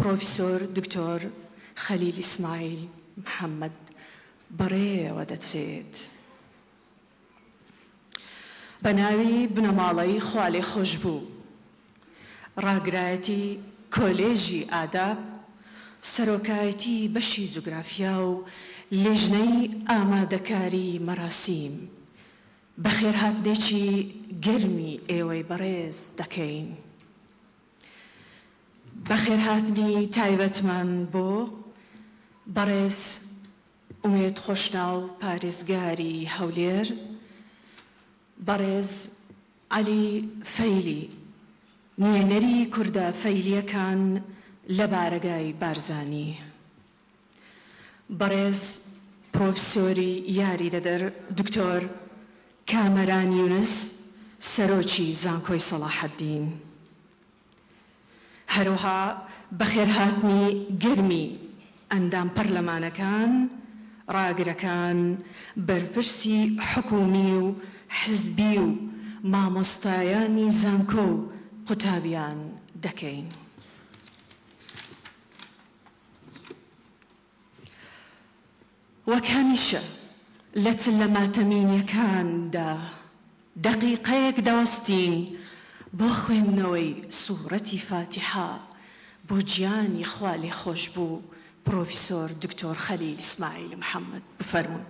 پرۆفیسۆر دکتۆر خەلیل ئیسماعیل محەممەد بەڕێوە دەچێت. بە ناوی بنەماڵەی خوا لێ خۆش بوو، ڕاگرایەتی کۆلێژی ئاداب، سەرۆکایەتی بەشی جوگرافیا و لێژنەی ئامادەکاری مەراسیم، بەخێرهاتنێکی گەرمی ئێوەی بەڕێز دەکەین. بەخێرهاتنی تایبەتمان بۆ بەڕێز ئومێد خۆشناو پارێزگاری هەولێر، بەڕێز عەلی فەیلی نوێنەری کوردە فەیلیەکان لە بارەگای بارزانی، بەڕێز پرۆفیسۆری یاریدەدەر دکتۆر کامەران یونس سەرۆکی زانکۆی سەلاحەددین، هەروەها بەخێرهاتنی گەرمی ئەندام پەرلەمانەکان، ڕاگرەکان، بەرپرسی حکومی و حزبی و مامۆستایانی زانکۆ و قوتابیان دەکەین. وەک هەمیشە لە چلە ماتەمینیەکاندا دەقیقەیەک دەوەستین بۆ خوێندنەوەی سوورەتی فاتحە بۆ گیانی خوا لێ خۆش بوو پرۆفیسۆر دکتۆر خەلیل ئیسماعیل محەممەد. بفەرمون.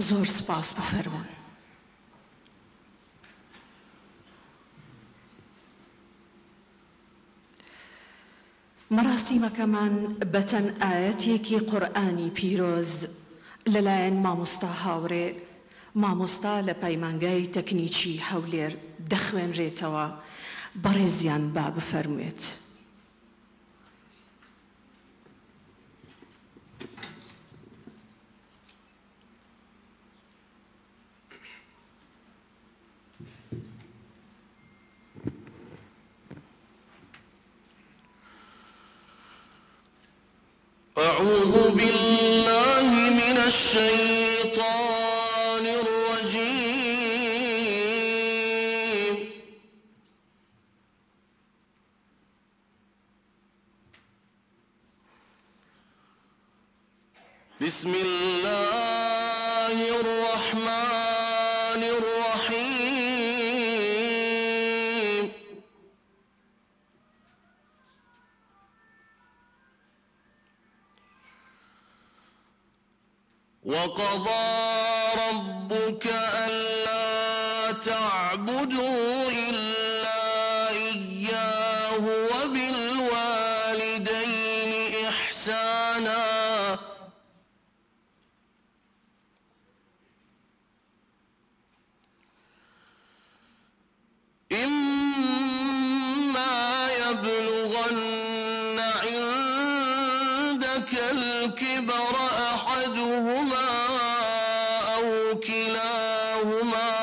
زۆر سپاس. بفەرمون. مەراسیمەکەمان بە چەند ئاەتێکی قورئانی پیرۆز لەلایەن مامۆستا هاوڕێ مامۆستا لە پەیمانگای تەکنیکی هەولێر دەخوێنرێتەوە. بەڕێزیان با بفەرموێت. أعوذ بالله من الشيطان الرجيم. بسم الله الرحمن الرحيم. وقضى ربك ألا تعبدوا إلا إياه وبالوالدين إحسانا. إما يبلغن عندك الكبر أحدهما أو كلاهما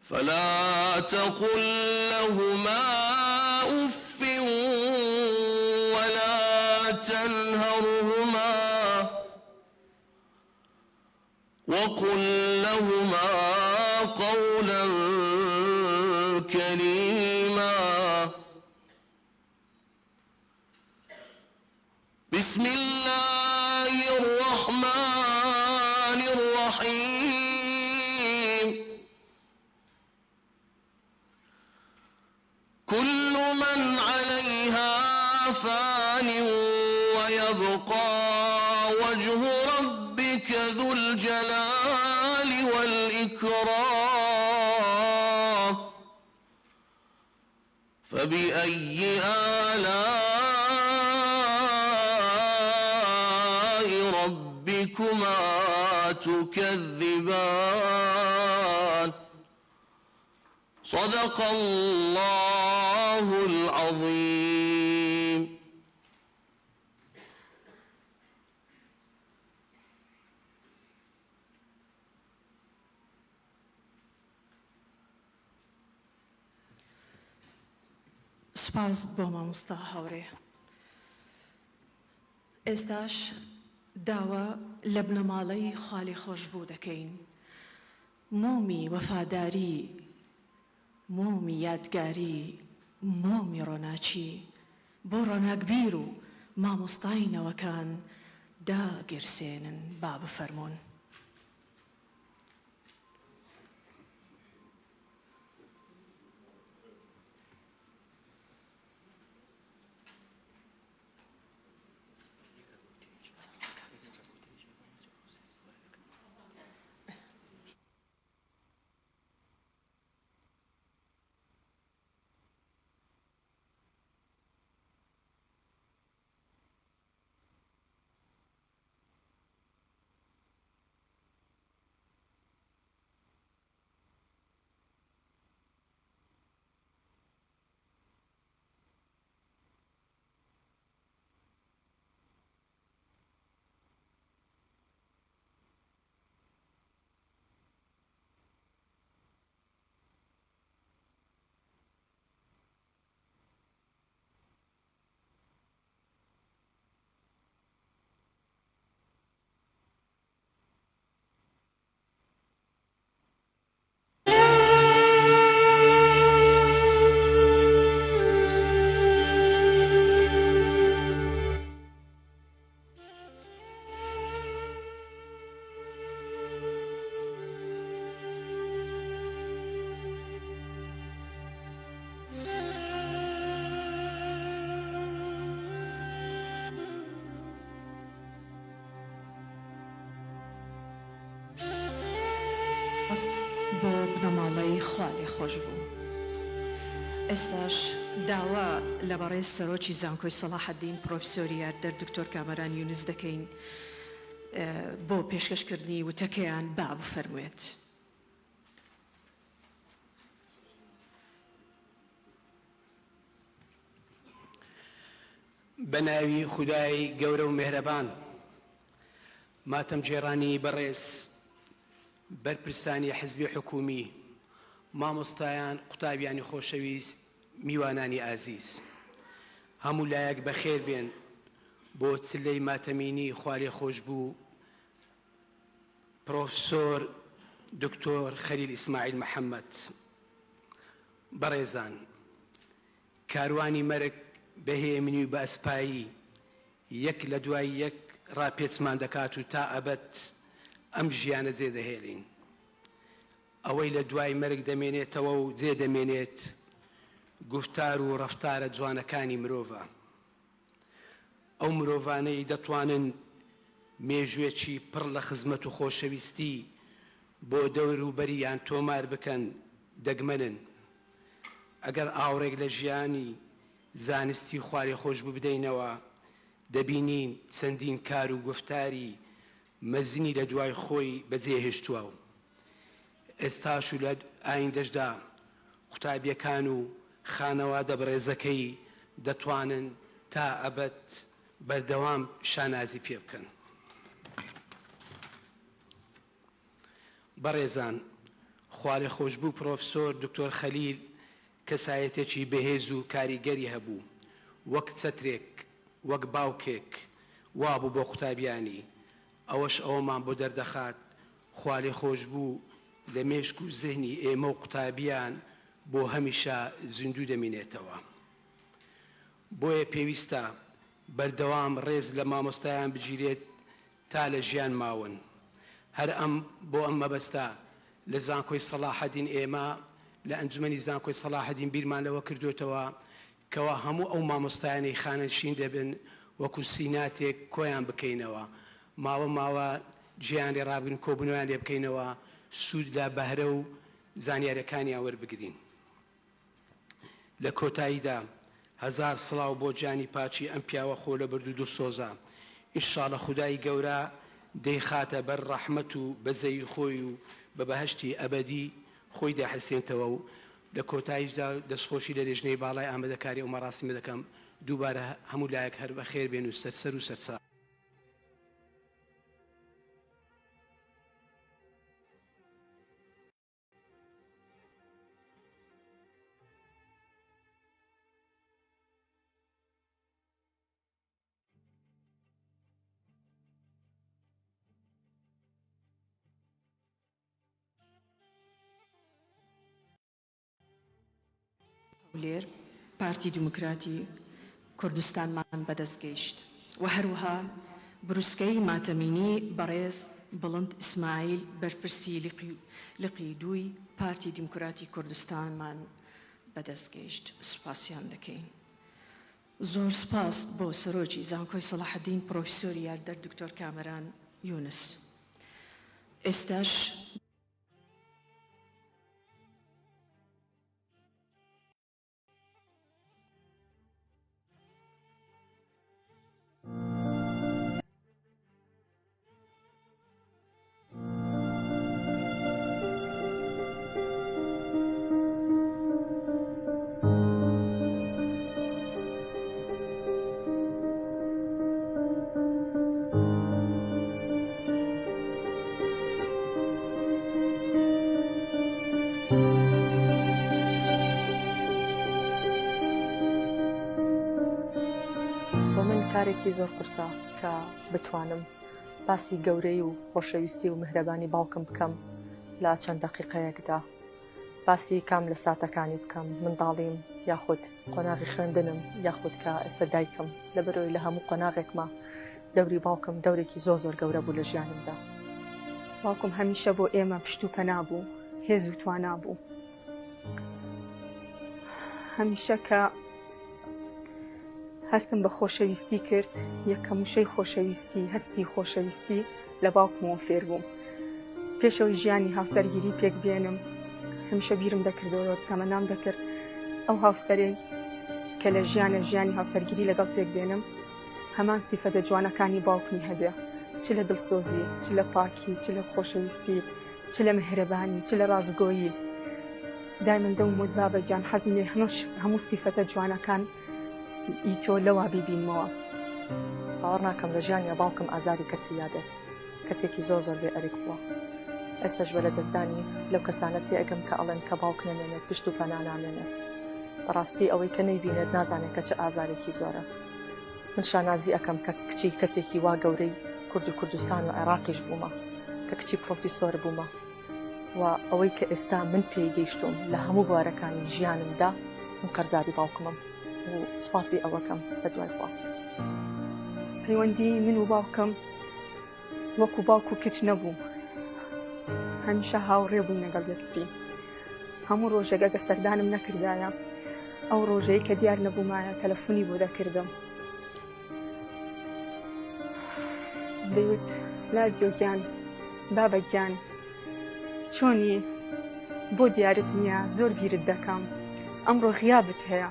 فلا تقل لهما أف ولا تنهرهما وقل لهما قولا كريما. بسم الله الرحمن الرحيم. كل من عليها فان ويبقى وجه ربك ذو الجلال والإكرام. فبأي آلاء ربكما تكذبان. صدق الله العظيم. سپاس بۆ مامۆستا هاوڕێ. ئێستاش داوا لە بنەماڵەی خاڵی خۆشبوو دەکەین. مۆمی وەفاداری، مۆمی یادگاری، مۆمی ڕۆناچی بۆ ڕۆناکبیر و مامۆستاینەوەکان داگرسێنن با بفەرمونون. بۆ بنەماڵەی خاڵی خۆش بوو. ئێستاش داوا لە بەڕێز سەرۆکی زانکۆی سەلاحەدین پرۆفسۆری یاردەر دکتۆر کامەران یونس دەکەین بۆ پێشکەشکردنی وتەکەیان با بفەرموێت. بە ناوی خودای گەورە و مێهرەبان، ماتەم جێڕانی بەڕێز بەرپرسانی حزبی حکومی، مامۆستایان، قوتابیانی خۆشەویست، میوانانی ئازیز، هەموو لایەک بەخێر بێن بۆ چلەی ماتەمینی خوالێ خۆش بوو پرۆفسۆر دکتۆر خەلیل ئیسماعیل محەممەد. بەڕێزان، کاروانی مەرگ بەهێمنی و بە ئەسپایی یەک لە دوای یەک ڕاپێچمان دەکات و تا ئەبەت ئەم ژیانە جێ دەهێڵین. ئەوەی لە دوای مەرگ دەمێنێتەوە و جێ دەمێنێت گفتار و ڕەفتارە جوانەکانی مرۆڤە. ئەو مرۆڤانەی دەتوانن مێژوێکی پڕ لە خزمەت و خۆشەویستی بۆ دەوروبەریان تۆمار بکەن دەگمەنن. ئەگەر ئاوڕێک لە ژیانی زانستی خوارێ خۆش بدەینەوە، دەبینین چەندین کار و گفتاری مەزنی لە دوای خۆی بەجێهێشتووە و ئێستاش و لە ئایندەشدا قوتابیەکان و خانەوادە بەڕێزەکەی دەتوانن تا ئەبەت بەردەوام شانازی پێ بکەن. بەڕێزان، خوالێ خۆشببوو پرۆفسۆر دکتۆر خەلیل کەسایەتێکی بەهێز و کاریگەری هەبوو، وەک چەترێک، وەک باوکێک وابوو بۆ قوتابیانی. ئەوەش ئەوەمان بۆ دەردەخات خوالێ خۆشببوو لە مێشک و زێنی ئێمە و قوتابیان بۆ هەمیشە زیندوو دەمێنێتەوە. بۆیە پێویستە بەردەوام ڕێز لە مامۆستایان بگیرێت تا لە ژیان ماون. هەر بۆ ئەم مەبەستە لە زانکۆی سەلاحەدین ئێمە لە ئەنجومەنی زانکۆی سەلاحەدین بیرمان لەوە کردوێتەوە کەوا هەموو ئەو مامۆستایانی خانەنشین دەبن وەکو سیناتێک کۆیان بکەینەوە، ماوە گیان لێ ڕابگرن، کۆبوونەوەیان لێ بکەینەوە، سوود لە بەهرە و زانیاریەکانیان وەربگرین. لە کۆتاییدا هەزار سڵاو بۆ جانی پاچی ئەم پیاوە خۆ لە بردو دوو سۆزە. ئینشاڵە خودای گەورە دەیخاتە بەر ڕەحمەت و بەزەی خۆی و بە بەهەشتی ئەبەدی خۆی داحسێنتەوە و لە کۆتاییشدا دەستخۆشی لە لێژنەی باڵای ئامادەکاری ئەو مەڕاستیمە دەکەم. دووبارە هەموو لایەک هەر بەخێر بێن و سەرسەر و سەرچاو. لێر پارتی دیموکراتی کوردستانمان بەدەستگەیشت و هەروەها بروسکەی ماتەمینی بەڕێز بڵند ئیسماعیل بەرپرسی لقیدووی پارتی دیموکراتی کوردستانمان بەدەستگەیشت. سوپاسیان دەکەین. زۆر سپاس بۆ سەرۆکی زانکۆی سەلاحەدین پرۆفیسۆری یاردەر دکتۆر کامەران یونس. ئێستاش کارێکی زۆر قورسە کە بتوانم باسی گەورەی و خۆشەویستی و مهرەبانی باوکم بکەم لە چەند دەقیقەیەکدا، باسی کام لە ساتەکانی بکەم، منداڵیم یاخود قۆناغی خوێندنم یاخود کە ئێستا دایکم، لەبەرەوەی لە هەموو قۆناغێکمە دەوری باوکم دەورێکی زۆر گەورە بوو لە ژیانمدا. باوکم هەمیشە بۆ ئێمە پشت و پەنا بوو، هێز و توانا بوو. هەمیشە کە هەستم بە خۆشەویستی کرد، یەکەم وشەی خۆشەویستی، هەستی خۆشەویستی لە باوکمەوە فێر بووم. پێشەوەی ژیانی هاوسەرگیری پێک بێنم، هەمیشە بیرم دەکردەوە، تەمەنام دەکرد ئەو هاوسەرەی کە لە ژیانی هاوسەرگیری لەگەڵ پێک بێنم هەمان سیفەتە جوانەکانی باوکمی هەبێ، چ لە دڵسۆزی، چ لە پاکی، چ لە خۆشەویستی، چ لە مهرەبانی، چ لە ڕازگۆیی. دایمەن دەومت بابەگیان حەزم لێ هەموو سیفەتە جوانەکان ئیتۆ لەوا بیبینمەوە. باوەڕ ناکەم لە ژیانی باوکم ئازاری کەسی یادێت، کەسێکی زۆر بێ ئەرێک بووە. ئێستاش بە لە دەستدانی لەو کەسانەتی ئەگەم کە ئەڵێن کە باوک نامێنێت، پشت و پەنا نامێنێت. بەڕاستی ئەوەی کە نەیبینێت نازانێت کە چه ئازارێکی زۆرە. من شانازی ئەەکەم کە کچی کەسێکی وا گەورەی کورد و کوردستان و عێراقیش بوومە، کە کچی پرۆفیسۆر بوومە و ئەوەی کە ئێستا من پێی گەیشتوم لە هەموو بوارەکانی ژیانمدا من قەرزاری باوکمم و سوپاسی ئەوەکەم بە دوای خوا. پەیوەندی من و باوکم وەکو باوک و کچ نەبوو، هەمیشە هاوڕێ بووین لەگەڵ یەکتری. هەموو ڕۆژێکەکە سەردانم نەکردایە، ئەو ڕۆژەی کە دیار نەبوومایە تەلەفۆنی بۆ دەکردم، دەیوت لازیۆگیان، بابەگیان چۆنی، بۆ دیارت نییە، زۆر بیرت دەکەم، ئەمڕۆ غیابت هەیە.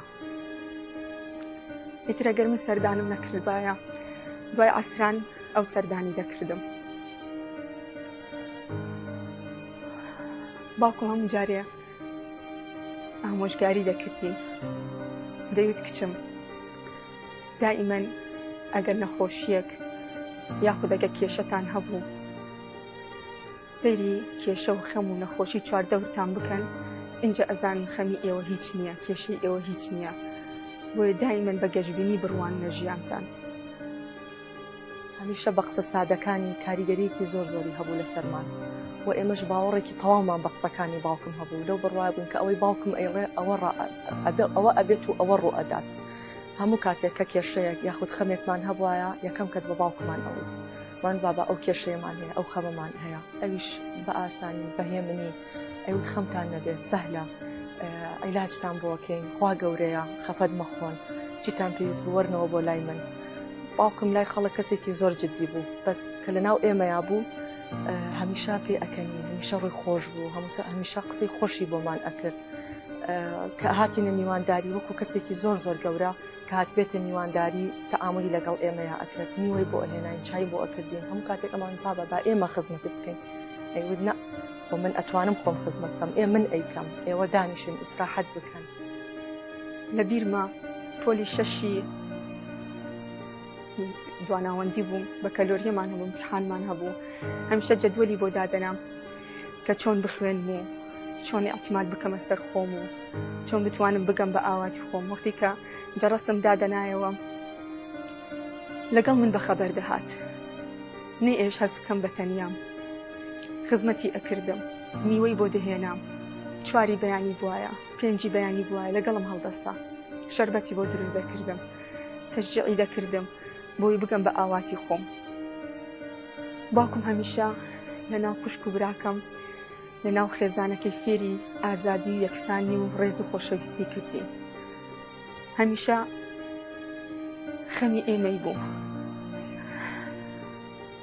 ئیتر ئەگەر من سەردانم نەکردبایە دوای عەسران ئەو سەردانی دەکردم. باوکم هەموو جارێ ئامۆژگاری دەکردی، دەیوت کچم دائیمەن ئەگەر نەخۆشیەک یاخود ئەگەر کێشەتان هەبوو سەیری کێشە و خەم و نەخۆشی چواردەورتان بکەن، اینجا ئەزانن خەمی ئێوە هیچ نییە، کێشەی ئێوە هیچ نییە، بۆیە دائیمەن بە گەشتبینی بڕوان لە ژیانتان. هەمیشە بە قسە سادەکانی کاریگەریەکی زۆری هەبوو لە سەرمان و ئێمەش باوەڕێکی تەواومان بە قسەکانی باوکم هەبوو. لەو بڕوای بوون کە ئەوەی باوکم ئەیڵێ ئەوە ئەبێت و ئەوە ڕوو ئەدات. هەموو کاتێک کە کێشەیەک یاخود خەمێکمان هەبوایە یەکەم کەس بە باوکمان ئەوت وان بابا ئەو کێشەیەمان هەیە، ئەو خەمەمان هەیە. ئەویش بە ئاسانی بەهێمنی ئەوت خەمتان نەبێت، سەهلە، عیلاجتان بۆکەین، خوا گەورەیە، خەفەت مەخۆن، چیتان پێویست بوەرنەوە بۆ لای من. باوکم لای خەڵک کەسێکی زۆر جددی بوو، بەس کە لە ناو ئێمەیا بوو هەمیشە پێ ئەکەنی، هەمیشە ڕووی خۆش بوو، هەمیشە قسەی خۆشی بۆمان ئەکرد. کە هاتینە میوانداری وەکو کەسێکی زۆر گەورە کە هاتبێتە میوانداری تەعاملی لەگەڵ ئێمەیە ئەکرد، نیوەی بۆ ئەهێناین، چای بۆ ئەکردین، هەموو کاتێک ئەمان بابە با ئێمە خزمەتت بکەین. ئەیوت نە، بۆ من ئەتوانم خۆم خزمەت بکەم، من ئەیکەم، ئێوە دانیشن ئیسراحەت بکەن. لە بیرمە پۆلی شەشی دواناوەندی بووم، بە کەلۆریەمان هەبوو، امتحانمان هەبوو، هەمیشە جەدوەلی بۆ دادەنام کە چۆن بخوێنم و چۆن ئەعتیماد بکەمە سەر خۆم و چۆن بتوانم بگەم بە ئاواتی خۆم. وەختی کە جەڕەسم دادەنایەوە لەگەڵ من بەخەبەر دەهات، نەی ئێش هەز بکەم بە تەنیام، خزمەتی ئەکردم، میوەی بۆ دەهێنام، 4 بەیانی بواە 5 بەیانی بواە لەگەڵم هەڵدەستا شەربەتی بۆ دروست دەکردم تەشجیعی دەکردم بۆی بگەم بە ئاواتی خۆم باوکم هەمیشە لەناو خوشک و براکەم لەناو خێزانەکەی فێری ئازادی و یەکسانی و ڕێز و خۆشەویستی کردیم هەمیشە خەمی ئێمەی بوو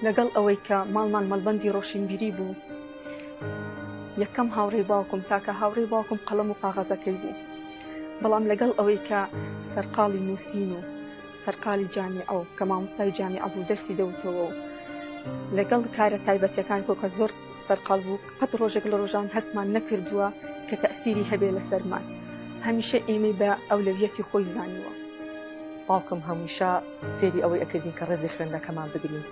لەگەڵ ئەوەی کە ماڵمان مەڵبەندی ڕۆشنبیری بوو یەکەم هاوڕێی باوکم تاکە هاوڕێی باوکم قەڵەم و قاغەزەکەی بوو بەڵام لەگەڵ ئەوەی کە سەرقاڵی نووسین و سەرقاڵی جامیعە و کە مامۆستای جامیعە بوو دەرسی دەوتەوە و لەگەڵ کارە تایبەتیەکان کە زۆر سەرقاڵ بوو قەت ڕۆژێک لە ڕۆژان هەستمان نەکردووە کە تەئسیری هەبێ لەسەرمان هەمیشە ئێمەی بە ئەولەویەتی خۆی زانیوە باوکم هەمیشە فێری ئەوەی ئەکردین کە ڕێزی خوێندەکەمان بگرین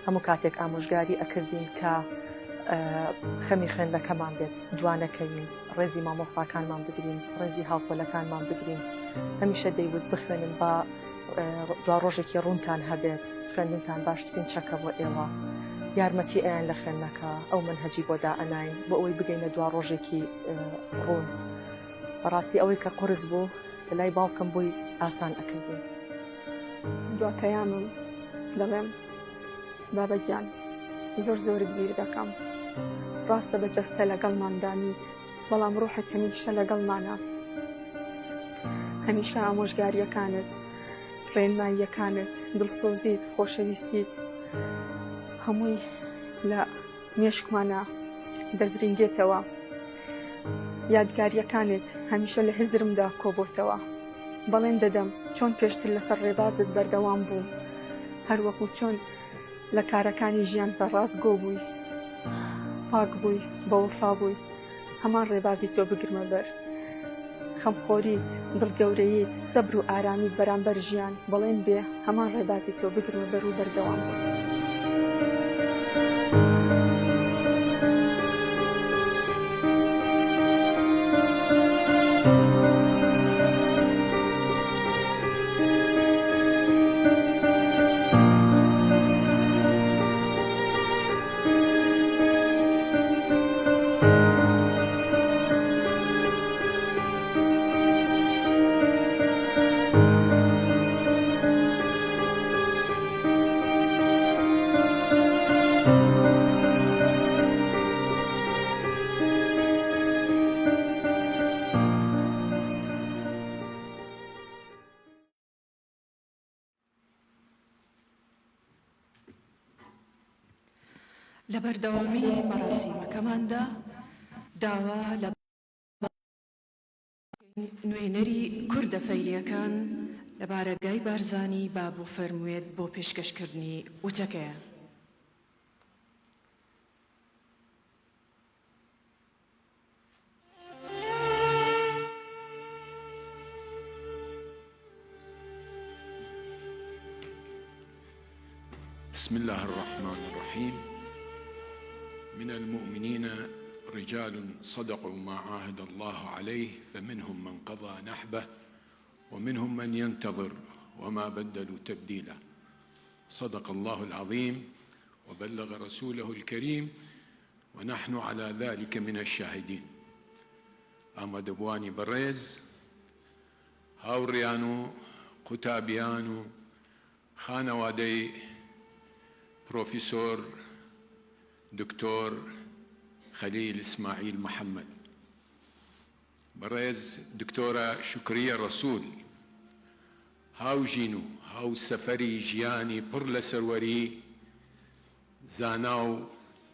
هەموو کاتێک ئامۆژگاری ئەکردین کە خەمی خوێندەکەمان بێت دوانەکەوین ڕێزی مامۆستاکانمان بگرین ڕێزی هاوپۆلەکانمان بگرین هەمیشە دەیوت بخوێنن بە دوا ڕۆژێکی ڕوونتان هەبێت خوێندنتان باشترین چەکە بۆ ئێوە یارمەتی ئەیان لە خوێندنەکە ئەو منهەجی بۆ دائەناین بۆ ئەوەی بگەینە دوا ڕۆژێکی ڕوون بەڕاستی ئەوەی کە قورس بوو لای باوکم بووی ئاسان ئەکردین دواتەیانم دەڵێم بابەگیان زۆرت بیر دەکەم ڕاستە بەجەستە لەگەڵماندانیت بەڵام ڕوحت هەمیشە لەگەڵمانە هەمیشە ئامۆژگاریەکانت ڕێنماییەکانت دڵسۆزیت خۆشەویستیت هەمووی لە مێشکمانە دەزرینگێتەوە یادگاریەکانت هەمیشە لە حزرمدا کۆبۆتەوە بەڵێن دەدەم چۆن پێشتر لەسەر ڕێبازت بەردەوام بوو هەروەکو چۆن لە کارەکانی ژیانتە ڕاستگۆ بووی پاک بووی بە وەفا بووی هەمان ڕێبازی تۆ بگرمە بەر خەمخۆریت دڵگەورەیت سەبر و ئارامیت بەرامبەر ژیان بەڵێن بێ هەمان ڕێبازی تۆ بگرمە بەر و بەردەوام بووی لە بەردەوامی مەراسیمەکەماندا داوا لە نوێنەری کوردە فەیلیەکان لە بارەگای بارزانی بابوو فەرموویێت بۆ پێشکەشکردنی وتەکەیە. بسم الله الرحمن الرحيم. من المؤمنين رجال صدقوا ما عاهد الله عليه فمنهم من قضى نحبه ومنهم من ينتظر وما بدلوا تبديلا. صدق الله العظيم وبلغ رسوله الكريم ونحن على ذلك من الشاهدين. أما دبواني بريز هاوريانو قتابيانو خانوادي بروفيسور دكتور خليل إسماعيل محمد بريز دكتورة شكرية رسول هاو جينو هاو سفري جياني برل سروري زاناو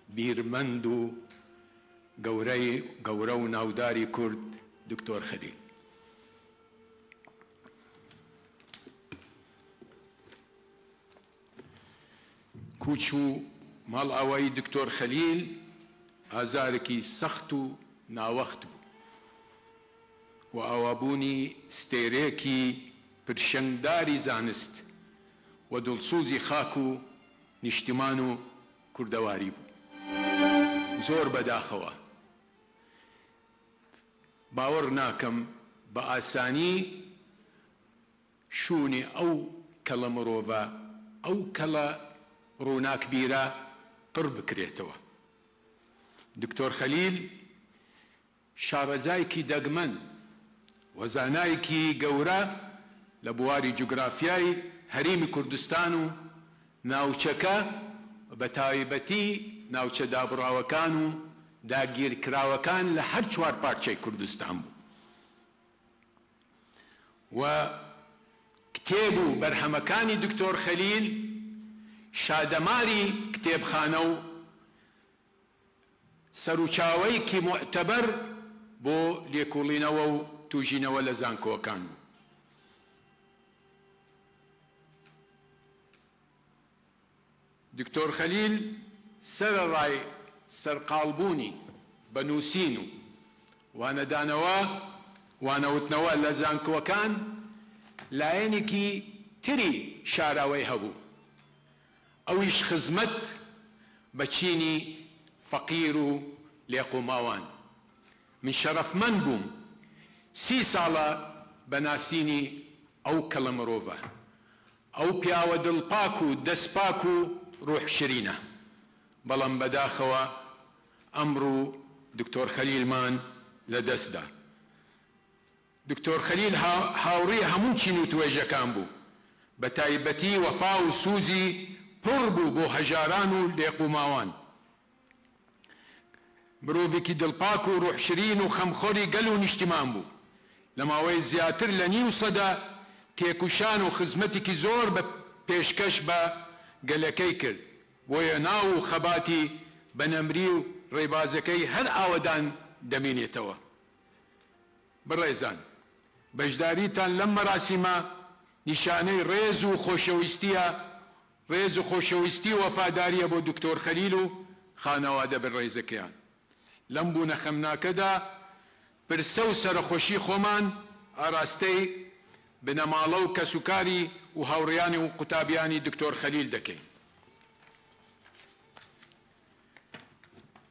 بيرمندو قورو ناوداري كرد دكتور خليل. كوچو مال ئەوەی دکتۆر خەلیل ئازارێکی سەخت و ناوەخت بوو و ئاوابوونی ستێرەیەکی پرشەنگداری زانست و دڵسوزی خاک و نیشتمان و کوردەواری بوو زۆر بەداخەوە باوەڕ ناکەم بە ئاسانی شوونی ئەو کەڵە مرۆڤە ئەو کەڵە ڕووناک بیرە قڕ بکرێتەوە. دکتۆر خەلیل شارەزایکی دەگمەن و زانایکی گەورە لە بواری جوگرافیای هەریمی کوردستان و ناوچەکە بە تایبەتی ناوچە دابڕاوەکان و داگیرکراوەکان لە هەر چوار پارچەی کوردستان بوو و کتێب و بەرهەمەکانی دکتۆر خەلیل شادەماری کتێبخانە و سەرچاوەیەکی معتەبەر بۆ لێکۆڵینەوە و توژینەوە لە زانکۆکان بوو. دکتۆر خەلیل سەرەڕای سەرقاڵبوونی بە نووسین و وانەدانەوە وانەوتنەوە لە زانکۆکان لایەنێکی تری شاراوەی هەبوو، ئەویش خزمەت بە چینی فەقیر و لێقوماوان. من شەرەفمەند بووم 30 ساڵە بەناسینی ئەو کەڵە مرۆڤە، ئەو پیاوە دڵپاک و دەستپاک و ڕوح شرینە. بەڵام بەداخەوە ئەمڕۆ دکتۆر خەلیلمان لە دەستدا. دکتۆر خەلیل هاوڕێی هەموو چین و توێژەکان بوو، بە تایبەتی وەفا و سووزی پڕ بوو بۆ هەژاران و لێقوماوان. مرۆڤێکی دڵپاک و ڕوحشرین و خەمخۆری گەل و نیشتیمان بوو. لە ماوەی زیاتر لە نیو سەدا تێکوشان و خزمەتێکی زۆر بە پێشکەش بە گەلەکەی کرد، بۆیە ناو و خەباتی بەنەمری و ڕێبازەکەی هەر ئاوەدان دەمێنێتەوە. بڕێزان، بەشداریتان لەم مەراسیمە نیشانەی ڕێز و خۆشەویستیە، ڕێز و خۆشەویستی و وەفاداریە بۆ دکتۆر خەلیل و خانەوادە بەڕێزەکەیان. لەم بوونە خەمناکەدا پرسە و سەرخۆشی خۆمان ئاراستەی بنەماڵە و کەسوکاری و هاوڕێیانی و قوتابیانی دکتۆر خەلیل دەکەین.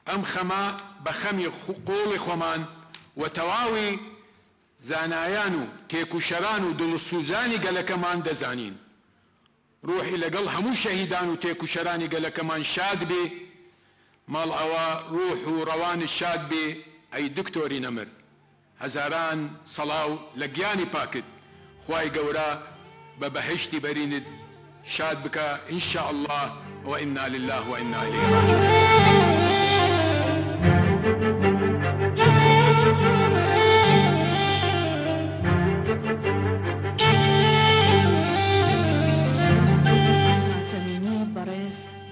ئەم خەمە بە خەمی قۆڵی خۆمان و تەواوی زانایان و تێکوشەران و دڵسوزانی گەلەکەمان دەزانین. ڕوحی لەگەڵ هەموو شەهیدان و تێکوشەرانی گەلەکەمان شاد بێ. ماڵ ئەوە ڕوح و ڕەوانی شاد بێ ئەی دکتۆری نەمر. هەزاران سەڵاو لە گیانی پاکت، خوای گەورە بە بەهشتی بەرینت شاد بکە ئینشاء الله و ئینا لله و ئینا ئیلیه راجعون.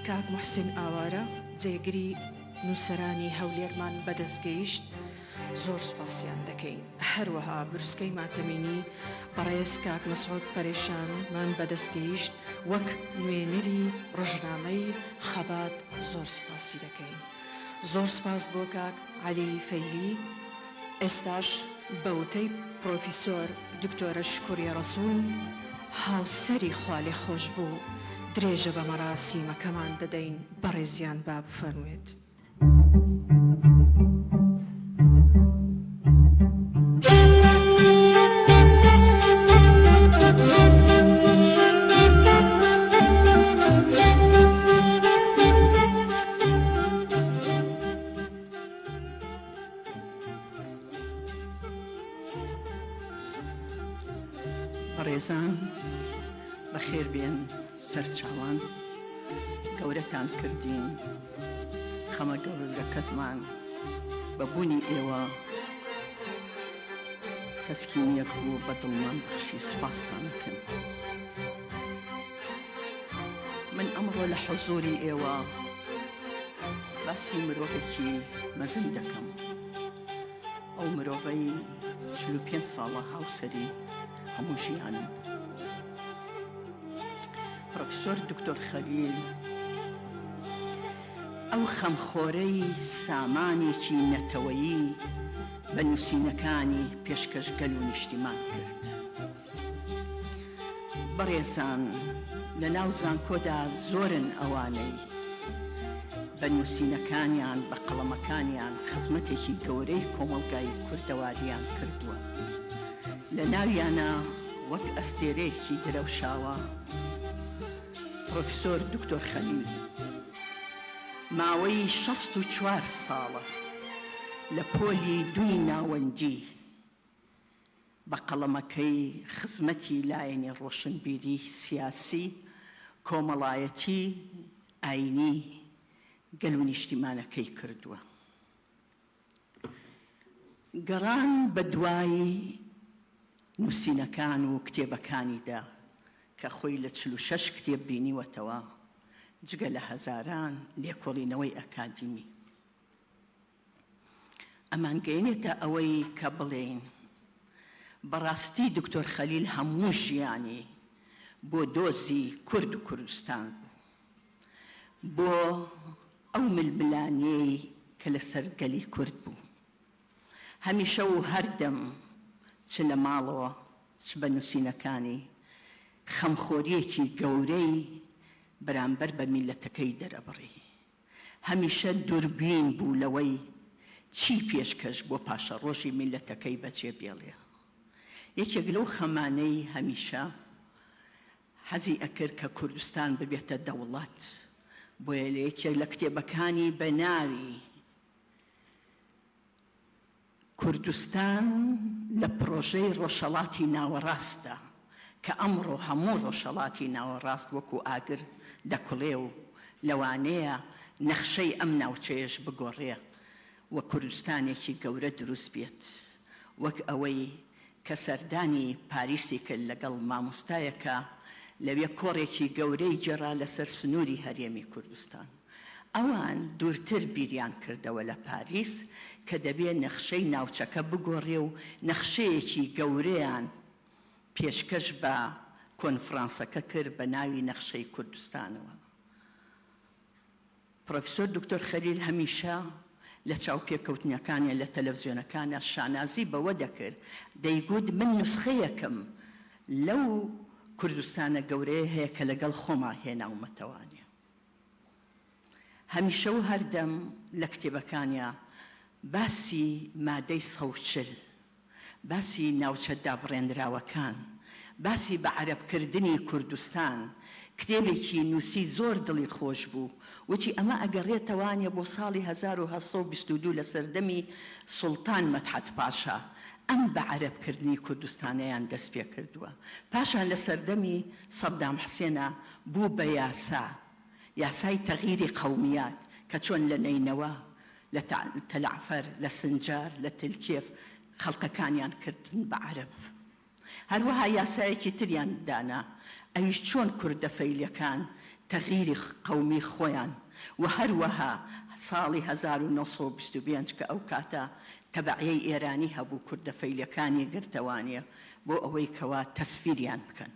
کاک محسن ئاوارە جێگری نووسەرانی هەولێرمان بەدەستگەیشت، زۆر سوپاسیان دەکەین. هەروەها بروسکەی ماتەمینی بەڕێز کاک مەسعود پەرێشانمان بەدەستگەیشت وەک نوێنەری ڕۆژنامەی خەبات زۆر سوپاسی دەکەین. زۆر سپاس بۆ کاک عەلی فەیلی، ئێستاش بەوتەی پرۆفیسۆر دکتۆرە شکوڕی ڕەسوول هاوسەری خوا لێ خۆش بوو درێژە بە مەراسیمەکەمان دەدەین. بەڕێزیان با بفەرموێت. بەڕێزان بەخێر بێن، سەرچاوان گەورەتان کردین. خەمە گەورەکەتمان بە بوونی ئێوە تەسکینیەک بوو، بە دڵمان بەخشی سوپاستانەکەن. من ئەمڕۆ لە حوزوری ئێوە باسی مرۆڤێکی مەزن دەکەم. ئەو مرۆڤەی 45 ساڵە هاوسەری هەموو ژیانم. پرۆفیسۆر دکتۆر خەلیل ئەو خەمخۆرەی سامانێکی نەتەوەیی بە نووسینەکانی پێشکەشگەل و نیشتیمان کرد. بەڕێزان، لە ناو زانکۆدا زۆرن ئەوانەی بە نووسینەکانیان بە قەڵەمەکانیان خزمەتێکی گەورەی کۆمەڵگای کوردەواریان کردووە. لە ناویانە وەک ئەستێرەیەکی درەوشاوە پرۆفیسۆر دکتۆر خەلیل ماوەی 64 ساڵە لە پۆلی دوی ناوەندی بە قەڵەمەکەی خزمەتی لایەنی ڕۆشنبیری سیاسی کۆمەڵایەتی ئاینی گەل و نیشتیمانەکەی کردووە. گەڕان بە دوای نووسینەکان و کتێبەکانیدا کە خۆی لە 46 کتێب بینیوەتەوە جگە لە هەزاران لێکۆڵینەوەی ئەکادیمی. ئەمان گەیەنێتە ئەوەی کە بڵێین بەڕاستی دکتۆر خەلیل هەموو ژیانی بۆ دۆزی کورد و کوردستان بوو، بۆ ئەو ململانەی کە لەسەر گەلی کورد بوو. هەمیشە و هەردەم چ لە ماڵەوە چ بە نووسینەکانی خەمخۆریەکی گەورەی بەرامبەر بە میلەتەکەی دەرەبڕی. هەمیشە دووربین بوو لەوەی چی پێشکەش بۆ پاشە ڕۆژی میلەتەکەی بەجێ بێڵێ. یەکێک لەو خەمانەی هەمیشە حەزی ئەکرد کە کوردستان ببێتە دەوڵەت، بۆیە لە یەکێک لە کتێبەکانی بە ناوی کوردستان لە پرۆژەی ڕۆژهەڵاتی ناوەڕاستە کە ئەمڕۆ هەموو ڕۆژهەڵاتی ناوەڕاست وەکو ئاگر دەکوڵێ و لەوانەیە نەخشەی ئەم ناوچەیەش بگۆڕێ و کوردستانێکی گەورە دروست بێت، وەک ئەوەی کە سەردانی پاریسی کرد لەگەڵ مامۆستایەکە لەوێ کۆڕێکی گەورەی جێڕا لەسەر سنووری هەرێمی کوردستان. ئەوان دوورتر بیریان کردەوە لە پاریس کە دەبێت نەخشەی ناوچەکە بگۆڕێ و نەخشەیەکی گەورەیان پێشکەش بە کۆنفرانسەکە کرد بە ناوی نەخشەی کوردستانەوە. پرۆفیسۆر دکتۆر خەلیل هەمیشە لە چاوپێکەوتنیەکانە لە تەلەڤیزیۆنەکانە شانازی بەوە دەکرد، دەیگوت من نوسخەیەکم لەو کوردستانە گەورەیە هەیە کە لەگەڵ خۆما هێناومەتەوانێ. هەمیشە و هەردەم لە کتێبەکانیە باسی مادەی 140، باسی ناوچە دابڕێنراوەکان، باسی بە عەرەبکردنی کوردستان، کتێبێکی نووسی زۆر دڵی خۆش بوو، وتی ئەمە ئەگەڕێتەوانێ بۆ ساڵی 1922 لە سەردەمی سوڵتان مەدحەت پاشا ئەم بە عەرەبکردنی کوردستانەیان دەست پێ کردووە. پاشان لە سەردەمی سەدام حوسێنە بوو بە یاسای تەغییری قەومیات کە چۆن لە نەینەوە، لە تەلعفەر، لە سنجار، لە تلکێف خەڵقەکانیان کردن بە عەرەب. هەروەها یاسایەکی تریان دانا ئەویش چۆن کوردە فەیلیەکان تەغییری قەومی خۆیان، و هەروەها ساڵی 1925 کە ئەو کاتە تەبەعیەی ئێرانی هەبوو کوردە فەیلیەکانی گرتەوانێ بۆ ئەوەی کەوا تەسفیریان بکەن.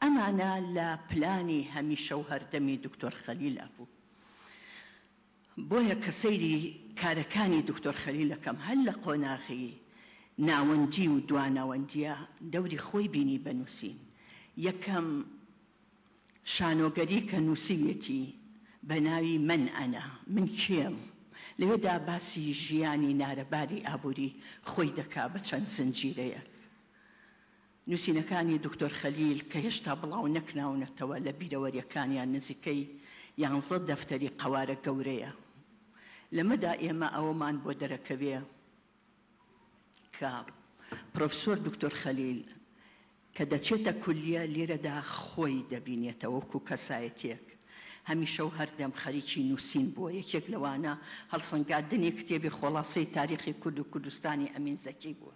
ئەمانە لە پلانی هەمیشە و هەردەمی دکتۆر خەلیل بوو. بۆیە کە سەیری کارەکانی دکتۆر خەلیل دەکەم هەر لە قۆناغی ناوەندی و دواناوەندیە دەوری خۆی بینی بە نووسین. یەکەم شانۆگەری کە نووسیوێتی بە ناوی من ئەنا، من کێم، لەوێدا باسی ژیانی نارەباری ئابووری خۆی دەکا بە چەند زنجیرەیەک. نووسینەکانی دکتۆر خەلیل کە هێشتا بڵاو نەکراونەتەوە لە بیرەوەریەکانیان نزیکەی 11 دەفتەری قەوارە گەورەیە. لەمەدا ئێمە ئەوەمان بۆ دەرەکەوێ کە پرۆفیسۆر دکتۆر خەلیل کە دەچێتە کولیە لێرەدا خۆی دەبینێتەوە وەکو کەسایەتێک. هەمیشە و هەردەم خەریکی نووسین بووە. یەکێک لەوانە هەڵسەنگاندنی کتێبی خۆڵاسەی تاریخی کورد و کوردستانی ئەمین زەکی بووە.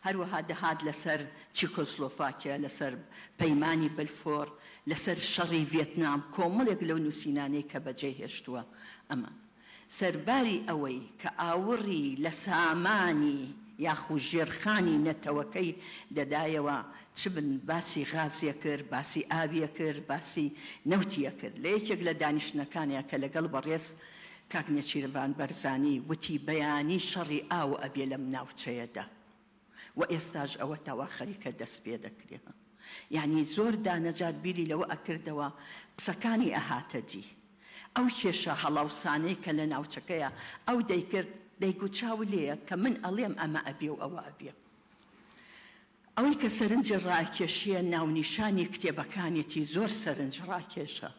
هەروەها دەهات لەسەر چیکۆسلۆڤاکیا، لەسەر پەیمانی بلفۆر، لەسەر شەڕی ڤێتنام، کۆمەڵێک لەو نووسینانەی کە بەجێ هێشتووە. ئەمە سەرباری ئەوەی کە ئاوڕی لە سامانی یاخو ژێرخانی نەتەوەکەی دەدایەوە، چ بن باسی غازیە کرد، باسی ئاویە کرد، باسی نەوتیە کرد. لە یەکێک لە دانیشتنەکانیە کە لەگەڵ بەڕێز کاک نێچیروان بەرزانی وتی بەیانی شەڕی ئاو ئەبێ لەم ناوچەیەدا، و ئێستاش ئەوە تاوا خەریکە دەست پێ دەکرێت. یعنی زۆر دانەجات بیری لەوە ئەکردەوە قسەکانی ئەهاتە دی. ئەو کێشە هەڵاوسانەی کە لە ناوچەکەیە ئەو دەیکرد، دەیگوت چاو لێیە کە من ئەڵێم ئەمە ئەبێ و ئەوە ئەبێ. ئەوەی کە سەرنج ڕاکێشیە ناونیشانی کتێبەکانێتی زۆر سەرنج ڕاکێشە.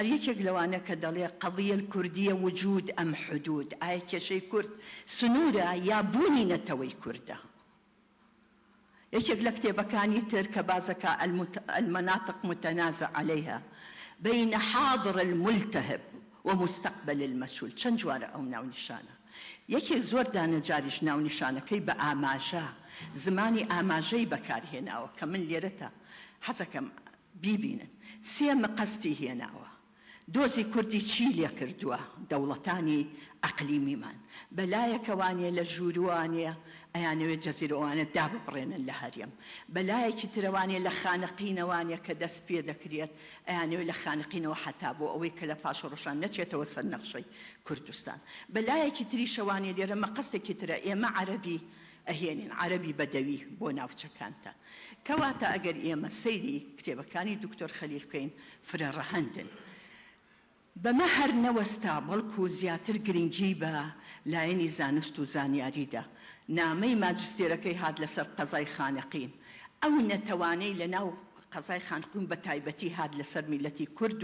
یەکێک لەوانە کە دەڵێ قەضیە کوردیە وجود ئەم حدود، ئایا کێشەی کورد سنوورە یا بوونی نەتەوەی کووردە. یەکێک لە کتێبەکانی تر کە بازەکە المناطق متنازع عليها بين حاضر الملتهب ومستقبل المشهول. چەند جوارە ئەو ناونیشانە. یەکێک زۆر دانەجاریش ناونیشانەکەی بە ئاماژە، زمانی ئاماژەی بەکارهێناوە کە من لێرەتە حەزەکەم بیبینن. سێ مەقەستی هێناوە. دۆزی کوردی چی لێ کردووە دەوڵەتانی ئەقلیمیمان، بەلایەکەوانێ لە ژووروانێ ئەیانەوێت جەزیرەوانە داببڕێنن لە هەرێم، بەلایەکی ترەوانێ لە خانەقینەوانێ کە دەست پێ دەکرێت ئەیانەوێت لە خانەقینەوە حتا بۆ ئەوەی کە لە پاش ڕۆژان نەچێتەوە سەر نەخشەی کوردستان، بەلایەکی تریشەوانێ لێرە مەقەستێکی ترە ئێمە عەرەبی ئەهێنین، عەرەبی بەدەوی بۆ ناوچەکانتان. کەواتە ئەگەر ئێمە سەیری کتێبەکانی دکتۆر خەلیل بکەین فرە ڕەهەندن. بەمە هەر نەوەستا بەڵکو زیاتر گرنگی بە لایەنی زانست و زانیاریدا. نامەی ماجستێرەکەی هات لەسەر قەزای خانەقین، ئەو نەتەوانەی لە ناو قەزای خانقین بە تایبەتی هات لەسەر میلەتی کورد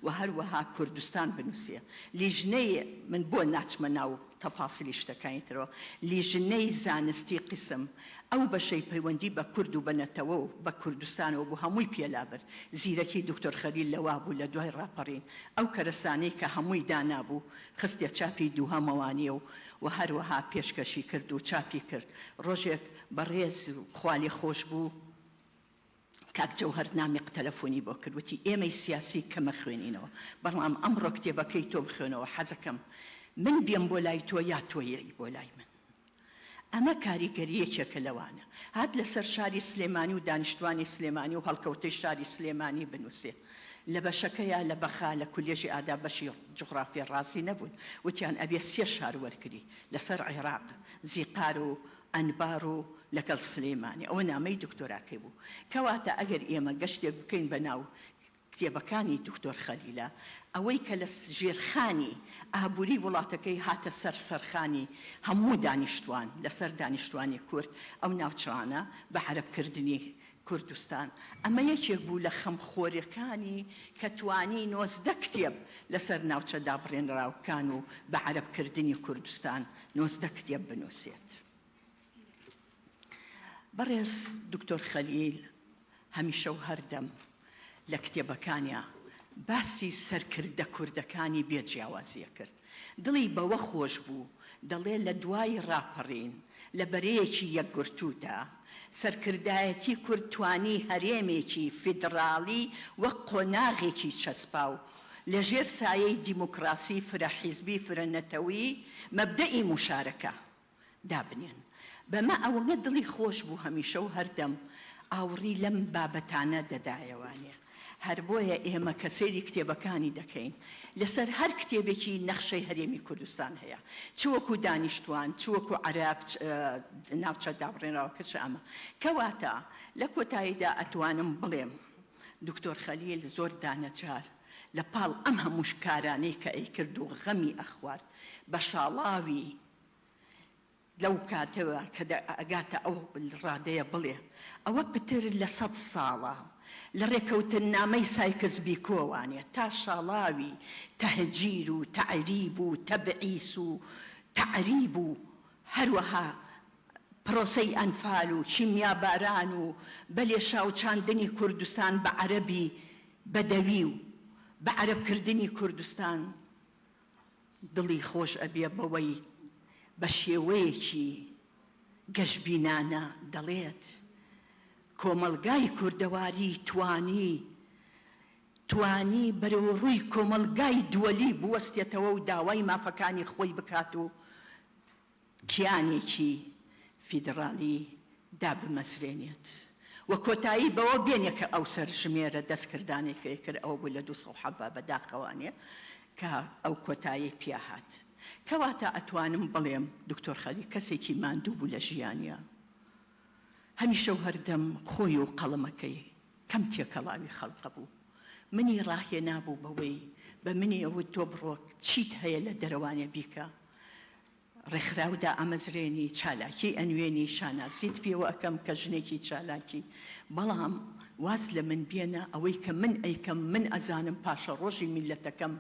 و هەروەها کوردستان بنووسێ. لیژنەی من بۆ ناچمە ناو تەفاسیلی شتەکانی ترەوە، لیژنەی زانستی قسم ئەو بەشەی پەیوەندی بە کورد و بەنەتەوە و بە کوردستانەوە بوو هەمووی پێلابر. زیرەکی دکتۆر خەلیل لەوا بوو لە دوای ڕاپەڕین، ئەو کەرەسانەی کە هەمووی دانابوو خستێ چاپی دووهەمەوانیە و هەروەها پێشکەشی کرد و چاپی کرد. ڕۆژێک بەڕێز خوالی خۆش بوو کاک جەوهەر نامێک تەلەفۆنی بۆ کرد، وتی ئێمەی سیاسی کەمە خوێنینەوە، بەڵام ئەمڕۆ کتێبەکەی تۆم خوێنەوە، حەزەکەم من بێم بۆ لای تۆ یا تۆیەی بۆ لای من. ئەمە کاریگەریەکێکە لەوانە. هات لەسەر شاری سلێمانی و دانیشتوانی سلێمانی و هەڵکەوتەی شاری سلێمانی بنووسێ. لە بەشەکەیە لە بەخا لە کولێژی ئادا بەشی جغرافیە ڕاستی نەبوون، وتیان ئەبێ سێ شار وەرگری لەسەر عێراق، زیقار و ئەنبار و لەگەڵ سلێمانی. ئەوە نامەی دکتۆراکەی بوو. کەواتە ئەگەر ئێمە گەشتێک بکەین بەناو کتێبەکانی دکتۆر خەلیلە، ئەوەی کە لە ژێرخانی ئابووری وڵاتەکەی هاتە سەر سەرخانی هەموو دانیشتوان لەسەر دانیشتوانی کورد، ئەو ناوچانە بە عەرەبکردنی کوردستان. ئەمە یەکێک بوو لە خەمخۆریەکانی کە توانی 90 کتێب لەسەر ناوچەدا بڕێنراوکان و بە عەرەبکردنی کوردستان 90 کتێب بنووسێت. بەڕێز دکتۆر خەلیل هەمیشە و هەردەم لە کتێبەکانیە باسی سەرکردە کوردەکانی بێجیاوازیە کرد. دڵی بەوە خۆش بوو دەڵێ لە دوای ڕاپەڕین لە بەرەیەکی یەکگرتوودا سەرکردایەتی کورد توانی هەرێمێکی فیدراڵی وە قۆناغێکی چەسپاو لەژێر سایەی دیموکراسی فرەحیزبی فرەنەتەوی مەبدەئی مشارەکە دابنێن. بەمە ئەوەنە دڵی خۆش بوو هەمیشە و هەردەم ئاوڕی لەم بابەتانە دەدایەوانێ. هەر بۆیە ئێمە کە سەیری کتێبەکانی دەکەین لەسەر هەر کتێبێکی نەخشەی هەرێمی کوردستان هەیە، چ وەکو دانیشتوان چ وەکو عەرەب ناوچە دابڕێنراوە کەچ ئەمە. کەواتە لە کۆتاییدا ئەتوانم بڵێم دکتۆر خەلیل زۆر دانەجار لە پاڵ ئەم هەموو کارانەی کە ئەیکرد و غەمی ئەخوارد بە شاڵاوی لەو کاتەوە کە ئەگاتە ئەو ڕادەیە بڵێ ئەوە پتر لە 100 ساڵە لە ڕێکەوتن نامەی سایکس بیکۆوانێ تا شاڵاوی تەهجیر و تەعریب و تەبعیس و تەعریب و هەروەها پرۆسەی ئەنفال و چیمیاباران و بەلێ شاوچاندنی کوردستان بە عەرەبی بەدەوی و بە عەرەبکردنی کوردستان دڵی خۆش ئەبێ بەوەی بە شێوەیەکی گەشبینانە دەڵێت کۆمەلگای کوردەواری توانی بەرەو ڕووی کۆمەلگای دووەلی بوەستێتەوە و داوای مافەکانی خۆی بکات و کیانێکی فیدراڵی دابمەزرێنێت و کۆتایی بەوە بێنێ کە ئەو سەرژمێرە دەستکردانێکی کرد ئەوە بوو لە 270 بەداخەوانێ کە ئەو کۆتایی پیاهات. کەواتە ئەتوانم بڵێم دکتۆر خەلیل کەسێکی ماندوو بوو لە ژیانیە، هەمیشە و هەردەم خۆی و قەڵەمەکەی کەم تێکەڵاوی خەڵقە بوو. منی ڕاهێنا بوو بەوەی بە منی ئەوە تۆ بڕۆ چیت هەیە لە دەرەوانێ بیکە، ڕێکخراودا ئەمەزرێنی چالاکی ئەنوێنی شانازیت پێوە ئەەکەم کە ژنێکی چالاکی، بەڵام واز لە من بێنە ئەوەی کە من ئەیکەم من ئەزانم پاشە ڕۆژی میلەتەکەم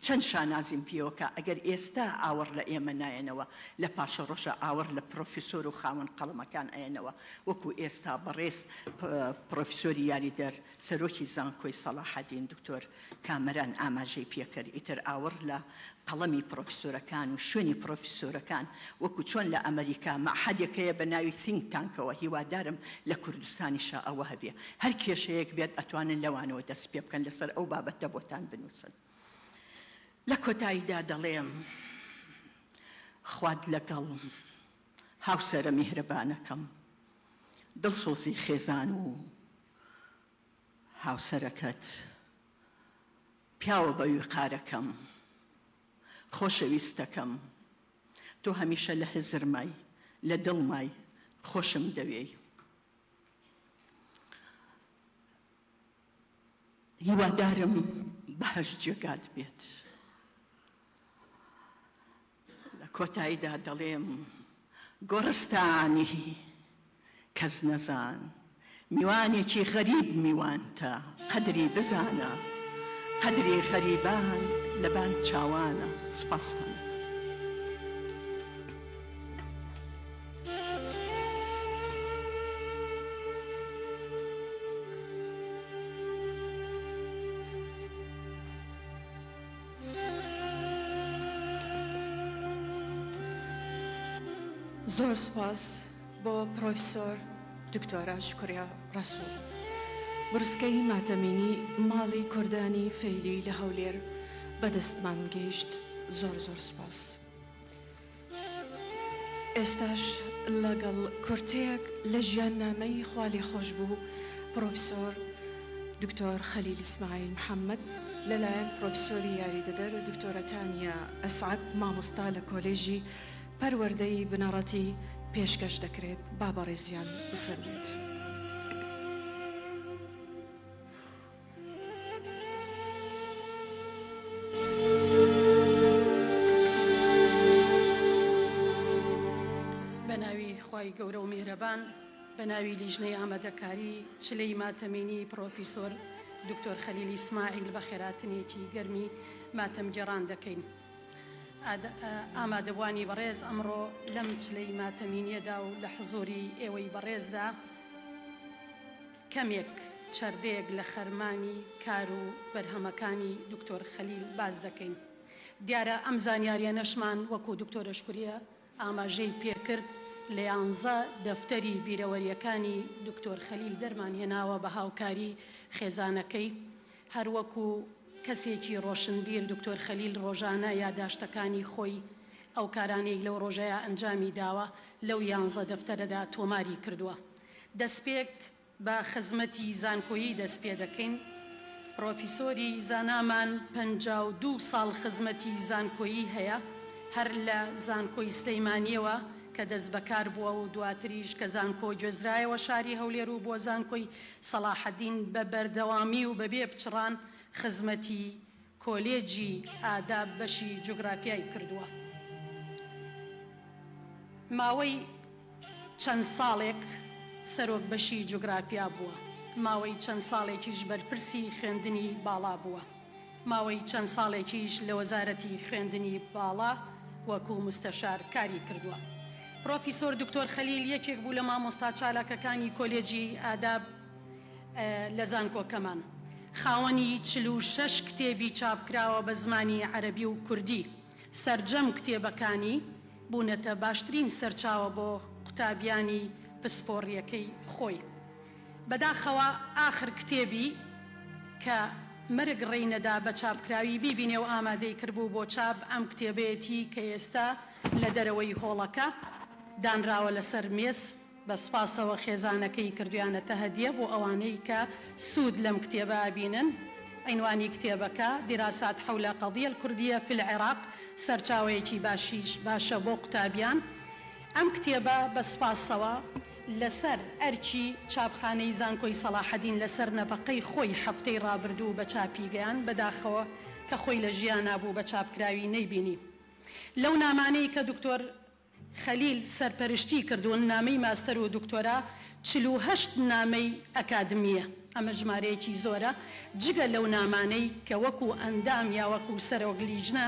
چەند شانازیم پێوەکە ئەگەر ئێستا ئاوەڕ لە ئێمە نایەنەوە لە پاشە ڕۆژە ئاوەڕ لە پرۆفیسۆر و خاوەن قەڵەمەکان ئەیەنەوە وەکو ئێستا بەڕێز پرۆفیسۆری یاریدەر سەرۆکی زانکۆی سەلاحەدین دکتۆر کامەران ئاماژەی پێکرد ئیتر ئاوەڕ لە قەڵەمی پرۆفیسۆرەکان و شوێنی پرۆفیسۆرەکان وەکو چۆن لە ئەمریکا مەعهەدێکەیە بە ناوی think تانکەوە هیوادارم لە کوردستانیشا ئەوە هەبێ هەر کێشەیەک بێت ئەتوانن لەوانەوە دەست پێ بکەن لەسەر ئەو بابەتە بۆتان بنووسن لە کۆتاییدا دەڵێم خواد لەگەڵ هاوسەرە میهرەبانەکەم دڵسۆزی خێزان و هاوسەرەکەت پیاوە بە ویقارەکەم خۆشەویستەکەم تۆ هەمیشە لە حزرمای لە دڵمای خۆشم دەوێی هیوادارم بەهەشت جێگات بێت لە کۆتاییدا دەڵێم گۆڕستانی کەس نەزان میوانێکی غەریب میوانتە قەدری بزانە قەدری غەریبان لەبان چاوانە سپاستان زۆر سپاس بۆ پرۆفیسۆر دکتۆرە شکوریا ڕەسوول بروسکەی ماتەمینی ماڵی کوردانی فەیلی لە هەولێر بەدەستمان گەیشت زۆر زۆر سپاس ئێستاش لەگەڵ کورتەیەک لە ژیاننامەی خوا لێ خۆش بوو پرۆفیسۆر دکتۆر خەلیل ئیسماعیل محەممەد لەلایەن پرۆفیسۆری یاریدەدەر و دکتۆرە تانیا ئەسعەد مامۆستا لە کۆلێژی پەروەردەی بنەڕەتی پێشکەش دەکرێت با بەڕێزیان بفەرمێت. بە ناوی خوای گەورە و میهرەبان بە ناوی لیژنەی ئامادەکاری چلەی ماتەمینی پرۆفیسۆر دکتۆر خەلیل ئیسماعیل بە خێراتنێکی گەرمی ماتەمگێڕان دەکەین. ئامادەبوانی بەڕێز ئەمڕۆ لەم چلەی ماتەمینیەدا و لە حزوری ئێوەی بەڕێزدا کەمێک چەردەیەک لە خەرمانی کار و بەرهەمەکانی دکتۆر خەلیل باز دەکەین. دیارە ئەم زانیاریانەشمان وەکو دکتۆرە شکوریە ئاماژەی پێکرد لە 11 دەفتەری بیرەوەریەکانی دکتۆر خەلیل دەرمان هێناوە بە هاوکاری خێزانەکەی هەروەکو کەسێکی ڕۆشنبیر دکتۆر خەلیل ڕۆژانە یاداشتەکانی خۆی ئەو کارانەی لەو ڕۆژەیە ئەنجامی داوە لەو 11 دەفتەرەدا تۆماری کردووە. دەستپێک بە خزمەتی زانکۆیی دەست پێ دەکەین. پرۆفیسۆری زانامان 52 ساڵ خزمەتی زانکۆیی هەیە هەر لە زانکۆی سلەیمانیەوە کە دەست بەکار بووە و دواتریش کە زانکۆ گوێزرایەوە شاری هەولێر و بۆ زانکۆی سەلاحەدین بە بەردەوامی و بەبێ پچڕان خزمەتی کۆلێجی ئاداب بەشی جوگرافیای کردووە. ماوەی چەند ساڵێک سەرۆک بەشی جوگرافیا بووە، ماوەی چەند ساڵێکیش بەرپرسی خوێندنی باڵا بووە، ماوەی چەند ساڵێکیش لە وەزارەتی خوێندنی باڵا وەکو مستەشار کاری کردووە. پرۆفیسۆر دکتۆر خەلیل یەکێک بوو لە مامۆستا چالاکەکانی کۆلێجی ئاداب لە زانکۆکەمان. خاوەنی 46 کتێبی چاپکراوە بە زمانی عەرەبی و کوردی. سەرجەم کتێبەکانی بوونەتە باشترین سەرچاوە بۆ قوتابیانی پسپۆڕیەکەی خۆی. بەداخەوە ئاخر کتێبی کە مەرگ ڕێینەدا بە چاپکراوی بیبینێ و ئامادەی کردبوو بۆ چاپ ئەم کتێبەتی کە ئێستا لە دەرەوەی هۆڵەکە دانراوە لەسەر مێز بە سوپاسەوە خێزانەکەی کردویانەتە هەدیە بۆ ئەوانەی کە سوود لەم کتێبە بینن. عنوانی کتێبەکە دیراسات حول قضیة الكردية في العراق، سەرچاوەیەکی باشە بۆ قوتابیان. ئەم کتێبە بە سوپاسەوە لەسەر ئەرکی چاپخانەی زانکۆی سەلاحەدین لەسەر نەفەقەی خۆی هەفتەی ڕابردوو بە چاپیگەیان بەداخەوە کە خۆی لە ژیانە بوو بە چاپکراوی نەیبینی. لەو نامانەی کە دکتۆر خەلیل سەرپەرشتی کردوون، نامەی ماستەر و دکتۆرا 48 نامەی ئەکادمیە. ئەمە ژمارەیەکی زۆرە جگە لەو نامانەی کە وەکو ئەندام یا وەکو سەرۆگلیژنە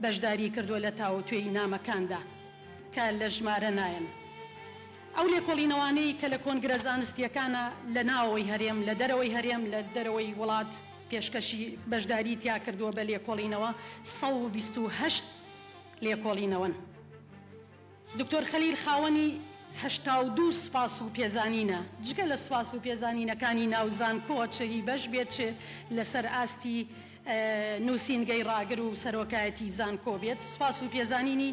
بەشداری کردووە لە تاوتوێی نامەکاندا کە لە ژمارە نایەن. ئەو لێکۆڵینەوانەی کە لە کۆنگرە زانستیەکانە لە ناوەوەی هەرێم لە دەرەوەی هەرێم لە دەرەوەی وڵات پێشکەشی بەشداری تیا کردووە بە لێکۆڵینەوە 128 لێکۆڵینەوەن. دکتۆر خەلیل خاوەنی 82 سپاس و پێزانینە جگە لە سپاس و پێزانینەکانی ناوزان کۆچەری بەش بێت چ لەسەر ئاستی نووسینگەی ڕاگر و سەرۆکایەتی زانکۆ بێت سپاس و پێزانینی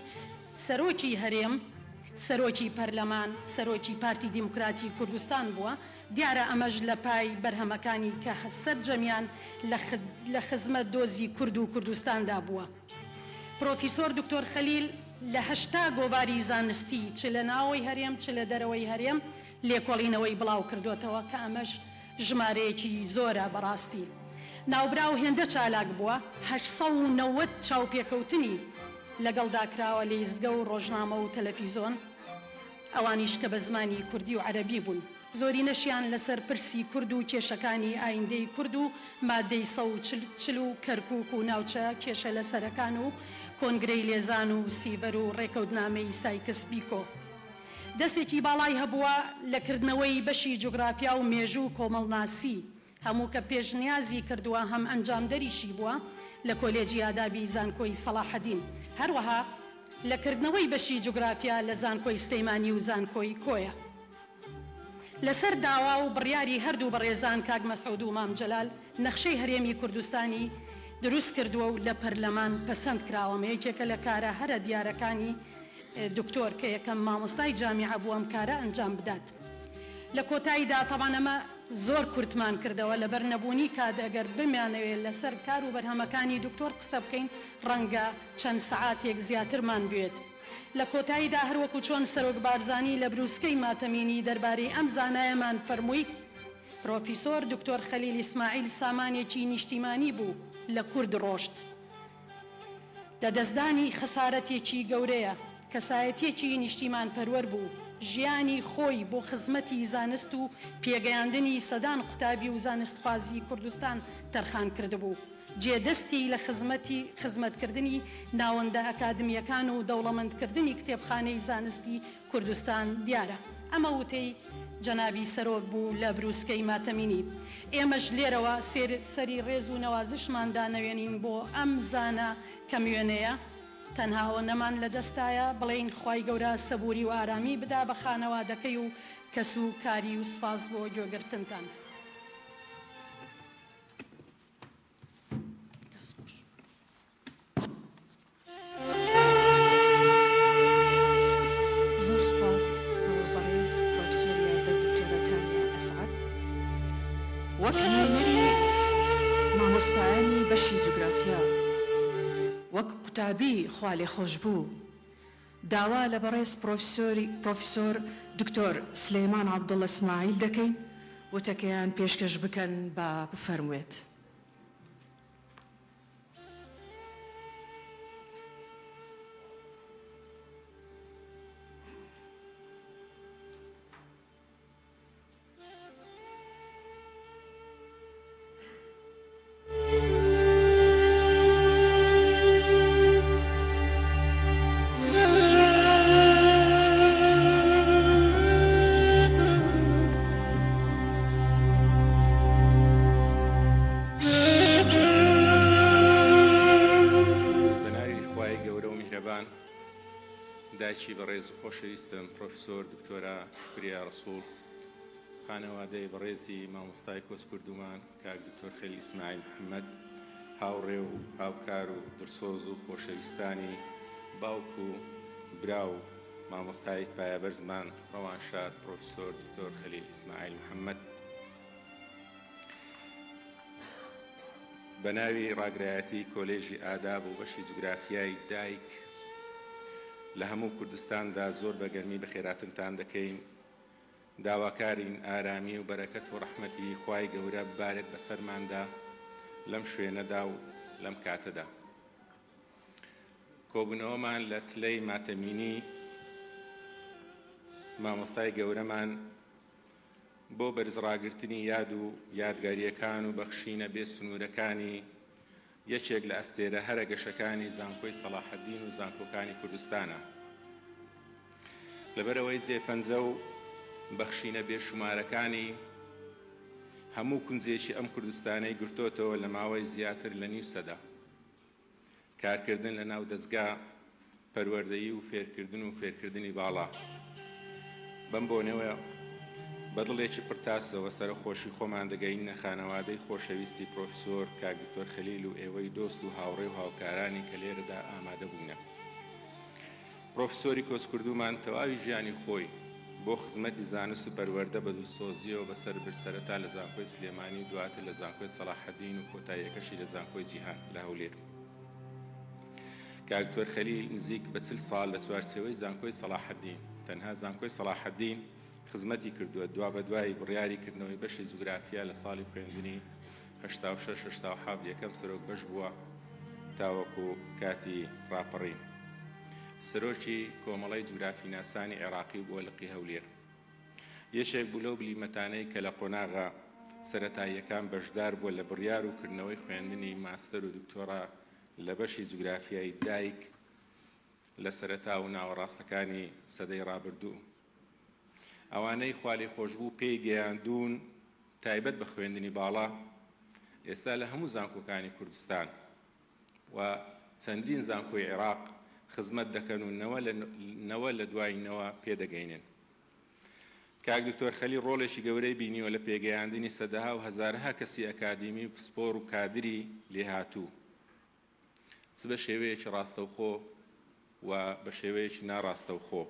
سەرۆکی هەرێم سەرۆکی پەرلەمان سەرۆکی پارتی دیموکراتی کوردستان بووە دیارە ئەمەش لە پای بەرهەمەکانی کە سەر جەمیان لە خزمەت دۆزی کورد و کوردستاندا بووە. پرۆفیسۆر دکتۆر خەلیل لە 80 گۆباری زانستی چ لە ناوەی هەرێم چ لە دەرەوەی هەرێم لێکۆڵینەوەی بڵاو کردوێتەوە کە ئەمەش ژمارەیەکی زۆرە بەڕاستی. ناوبراو هێندە چالاک بووە 890 چاوپێکەوتنی لەگەڵدا کراوە لە ئیزگە و ڕۆژنامە و تەلەڤیزۆن ئەوانیش کە بە زمانی کوردی و عەرەبی بوون. زۆری نەشیان لەسەر پرسی کورد و کێشەکانی ئایندەی کورد و مادەی 140 و کەرکووک و ناوچە کێشە لەسەرەکان و کۆنگرەی لێزان و سیڤەر و ڕێکەوتنامەی سایکس بیکۆ. دەستێکی باڵای هەبووە لە کردنەوەی بەشی جوگرافیا و مێژوو و کۆمەڵناسی هەموو کە پێشنیازی کردووە هەم ئەنجامدەریشی بووە لە کۆلێجی ئادابی زانکۆی سەلاحەدین هەروەها لە کردنەوەی بەشی جوگرافیا لە زانکۆی سلەیمانی و زانکۆی کۆیە. لەسەر داوا و بڕیاری هەردوو بەڕێزان کاک مەسعود و مام جەلال نەخشەی هەرێمی کوردستانی دروست کردووە و لە پەرلەمان پەسەند کراوەمە یەکێکە لە کارە هەرە دیارەکانی دکتۆر کە یەکەم مامۆستای جامیعە بووە ئەم کارە ئەنجام بدات. لە کۆتاییدا تەوان ئەمە زۆر کورتمان کردەوە لەبەر نەبوونی کات ئەگەر بمانەوێت لەسەر کار و بەرهەمەکانی دکتۆر قسە بکەین ڕەنگە چەند سەعاتێک زیاترمان بێت. لە کۆتاییدا هەروەکو چۆن سەرۆک بارزانی لە بروسکەی ماتەمینی دەربارەی ئەم زانایەمان فەرمووی پرۆفیسۆر دکتۆر خەلیل ئیسماعیل سامانێکی نیشتیمانی بوو لە کورد ڕۆشت. دەدەستدانی خەسارەتێکی گەورەیە کەسایەتێکی نیشتیمان پەروەر بوو ژیانی خۆی بۆ خزمەتی زانست و پێگەیاندنی سەدان قوتابی و زانستخوازی کوردستان تەرخان کردبوو. جێدەستی لە خزمەتکردنی ناوەندە ئەکادمیەکان و دەوڵەمەندکردنی کتێبخانەی زانستی کوردستان دیارە. ئەمە وتەی جەنابی سەرۆک بوو لە بروسکەی ماتەمینی. ئێمەش لێرەوە سەری ڕێز و نەوازشمان دانەوێنین بۆ ئەم زانە کە میوێنەیە تەنهاوە نەمان لە دەستایە بڵێین خوای گەورە سەبووری و ئارامی بدا بە خانەوادەکەی و کەس و کاری و سپاس بۆ گوێگرتنتان. زۆر سپاس بۆ بەڕێز پرۆفسۆر یاردە دکتۆرە تانیا ئەسعەد وەک نوێنەری مامۆستایانی بەشی جوگرافیا وەک قوتابی خوا لێ خۆش بوو داوا لە بەڕێز پرۆفیسۆر دکتۆر سلەیمان عەبدوڵڵە ئیسماعیل دەکەین وتەکەیان پێشکەش بکەن بە بفەرموێت. دایکی بەڕێز و خۆشەویستم پرۆفیسۆر دکتۆرە شکریا ڕسوول خانەوادەی بەڕێزی مامۆستای کۆسکوردومان کاک دکتۆر خەلیل ئیسماعیل محەممەد هاوڕێ و هاوکار و دڵسۆز و خۆشەویستانی باوک و برا و مامۆستای پایەبەرزمان ڕەوانشاد پرۆفیسۆر دکتۆر خەلیل ئیسماعیل محەممەد بە ناوی ڕاگرایەتی کۆلێژی ئاداب و بەشی جوگرافیای دایک لە هەموو کوردستاندا زۆر بە گەرمی بەخێراتنتان دەکەین داواکارین ئارامی و بەرەکەت و ڕەحمەتی خوای گەورە ببارێت بەسەرماندا لەم شوێنەدا و لەم کاتەدا. کۆبوونەوەمان لە چلەی ماتەمینی مامۆستای گەورەمان بۆ بەرزڕاگرتنی یاد و یادگاریەکان و بەخشینە بێ سنوورەکانی یەکێک لە ئەستێرە هەرە گەشەکانی زانکۆی سەلاحەددین و زانکۆکانی کوردستانە. لەبەرەوەی جێپەنجە و بەخشینە بێشمارەکانی هەموو کونجێکی ئەم کوردستانەی گرتۆتەوە لە ماوەی زیاتر لە نیو سەدا. کارکردن لە ناو دەستگا پەروەردەیی و فێرکردن و فێرکردنی باڵا. بەم بۆنەوە بەدڵێکی پرتاسەوە سەرخۆشی خۆمان دەگەینە خانەوادەی خۆشەویستی پرۆفسۆر کاک دکتۆر خەلیل و ئێوەی دۆست و هاوڕێ و هاوکارانی کە لێرەدا ئامادە بوونە. پرۆفسۆری کۆچکردومان تەواوی ژیانی خۆی بۆ خزمەتی زانست و پەروەردە بە دڵسۆزیەوە بەسەر برسەرەتا لە زانکۆی سلێمانی و دواتر لە زانکۆی سەلاحەددین و کۆتاییەکەشی لە زانکۆی جیهان لە هەولێر. کاک دکتۆر خەلیل نزیک بە 40 ساڵ لە چوارچێوەی زانکۆی سەلاحەددین تەنها زانکۆی سەلاحەددین خزمەتی کردووە. دوا بە دوای بڕیاریکردنەوەی بەشی جوگرافیا لە ساڵی خوێندنی 86-87 یەکەم سەرۆک بەش بووە تاوەکو کاتی ڕاپەڕین. سەرۆکی کۆمەڵی جوگرافی ناسانی عێراقی بووە لقی هەولێر. یەکێک بوو لەو بلیمەتانەی کە لە قۆناغا سەرەتاییەکان بەشدار بووە لە بڕیار و کردنەوەی خوێندنی ماستەر و دکتۆرا لە بەشی جوگرافیای دایک لە سەرەتا و ناوەڕاستەکانی سەدەی ڕابردوو. ئەوانەی خوالی خۆشببوو پێی گەیاندون تایبەت بە خوێندنی باڵا ئێستا لە هەموو زانکۆکانی کوردستان و چەندین زانکۆی عێراق خزمەت دەکەن و نەوە لە دوایینەوە پێدەگەینن. کاک دکتۆر خەلیل ڕۆڵێکی گەورەی بینیوە لە پێگەیاندنی سەدەها و هەزارها کەسی ئەکادیمی و پسپۆر و کادری لێهاتوو، چ بە شێوەیەکی ڕاستەوخۆ و بە شێوەیەکی ناڕاستەوخۆ،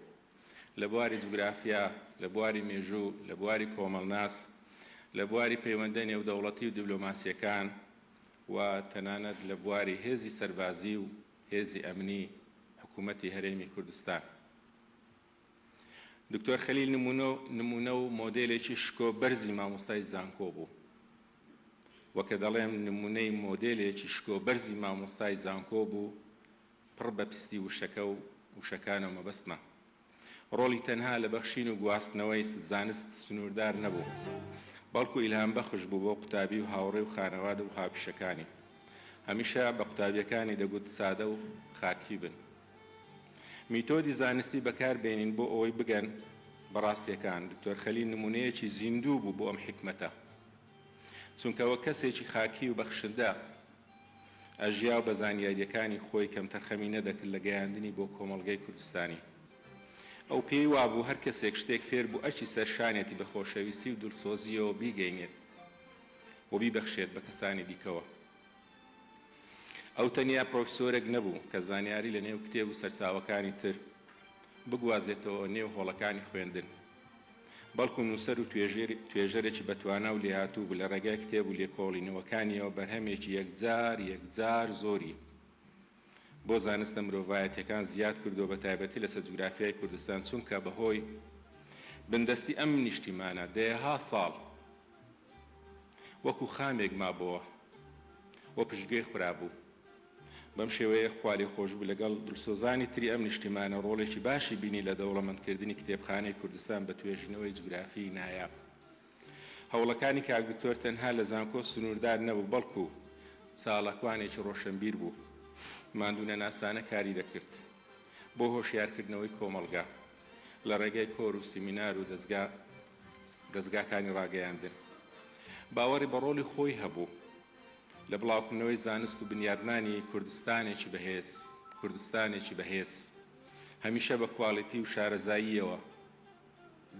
لە بواری جوگرافیا، لە بواری مێژوو، لە بواری کۆمەڵناس، لە بواری پەیوەندە نێودەوڵەتی و دیبلۆماسیەکان و تەنانەت لە بواری هێزی سەربازی و هێزی ئەمنی حکوومەتی هەرێمی کوردستان. دکتۆر خەلیل نمونە و مۆدێلێکی شکۆ بەرزی مامۆستای زانکۆ بوو. وەکە دەڵێم نمونەی مۆدێلێکی شکۆ بەرزی مامۆستای زانکۆ بوو، پڕ بە پستی وشەکە و وشەکانەوە مەبەستمە. ڕۆڵی تەنها لە بەخشین و گواستنەوەی زانست سنووردار نەبوو، بەڵکو ئیلهام بەخش بوو بۆ قوتابی و هاوڕێ و خانەوادە و هاوپیشەکانی. هەمیشە بە قوتابیەکانی دەگوت سادە و خاکی بن. میتۆدی زانستی بەکاربێنین بۆ ئەوەی بگەن بەڕاستیەکان. دکتۆر خەلیل نمونەیەکی زیندوو بوو بۆ ئەم حکمەتە، چونکەوە کەسێکی خاکی و بەخشندە ئەژیا و بە زانیاریەکانی خۆی کەم تەرخەمی نەدەکرد لە گەیاندنی بۆ کۆمەڵگەی کوردستانی. ئەو پێی وابوو هەر کەسێک شتێک فێر بوو ئەچی سەرشانێتی بە خۆشەویستی و دڵسۆزیەوە بیگەینێت و بیبەخشێت بە کەسانی دیکەوە. ئەو تەنیا پرۆفسۆرێک نەبوو کە زانیاری لە نێو کتێب و سەرچاوەکانی تر بگوازێتەوە نێو هۆڵەکانی خوێندن، بەڵکو نووسەر و توێژەرێکی بەتوانە و لێهاتوو بوو لە ڕێگای کتێب و لێکۆڵینەوەکانیەوە بەرهەمێکی یەکجار زۆری بۆ زانستە مرۆڤایەتیەکان زیاد کردو بە تایبەتی لەسەر جوگرافیای کوردستان، چونکە بەهۆی بندەستی ئەم نیشتیمانە دەیەها ساڵ وەکو خامێک مابەوە وە پشتگوێی خورابوو. بەم شێوەیە خوالی خۆش بوو لەگەڵ دڵسۆزانی تری ئەم نیشتیمانە ڕۆڵێکی باشی بینی لە دەوڵەمەندکردنی کتێبخانەی کوردستان بە توێژینەوەی جوگرافی نایاب. هەوڵەکانی کاک دکتۆر تەنها لە زانکۆ سنووردار نەبوو، بەڵکو چاڵەکوانێکی ڕۆشنبیر بوو. ماندوونە ناسانە کاری دەکرد بۆ هۆشیارکردنەوەی کۆمەڵگا لە ڕێگەی کۆر و سیمینار و دەستگاکانی ڕاگەیاندن. باوەڕی بە ڕۆڵی خۆی هەبوو لە بڵاوکردنەوەی زانست و بنیادنانی کوردستانێکی بەهێز، هەمیشە بە کواڵیتی و شارەزاییەوە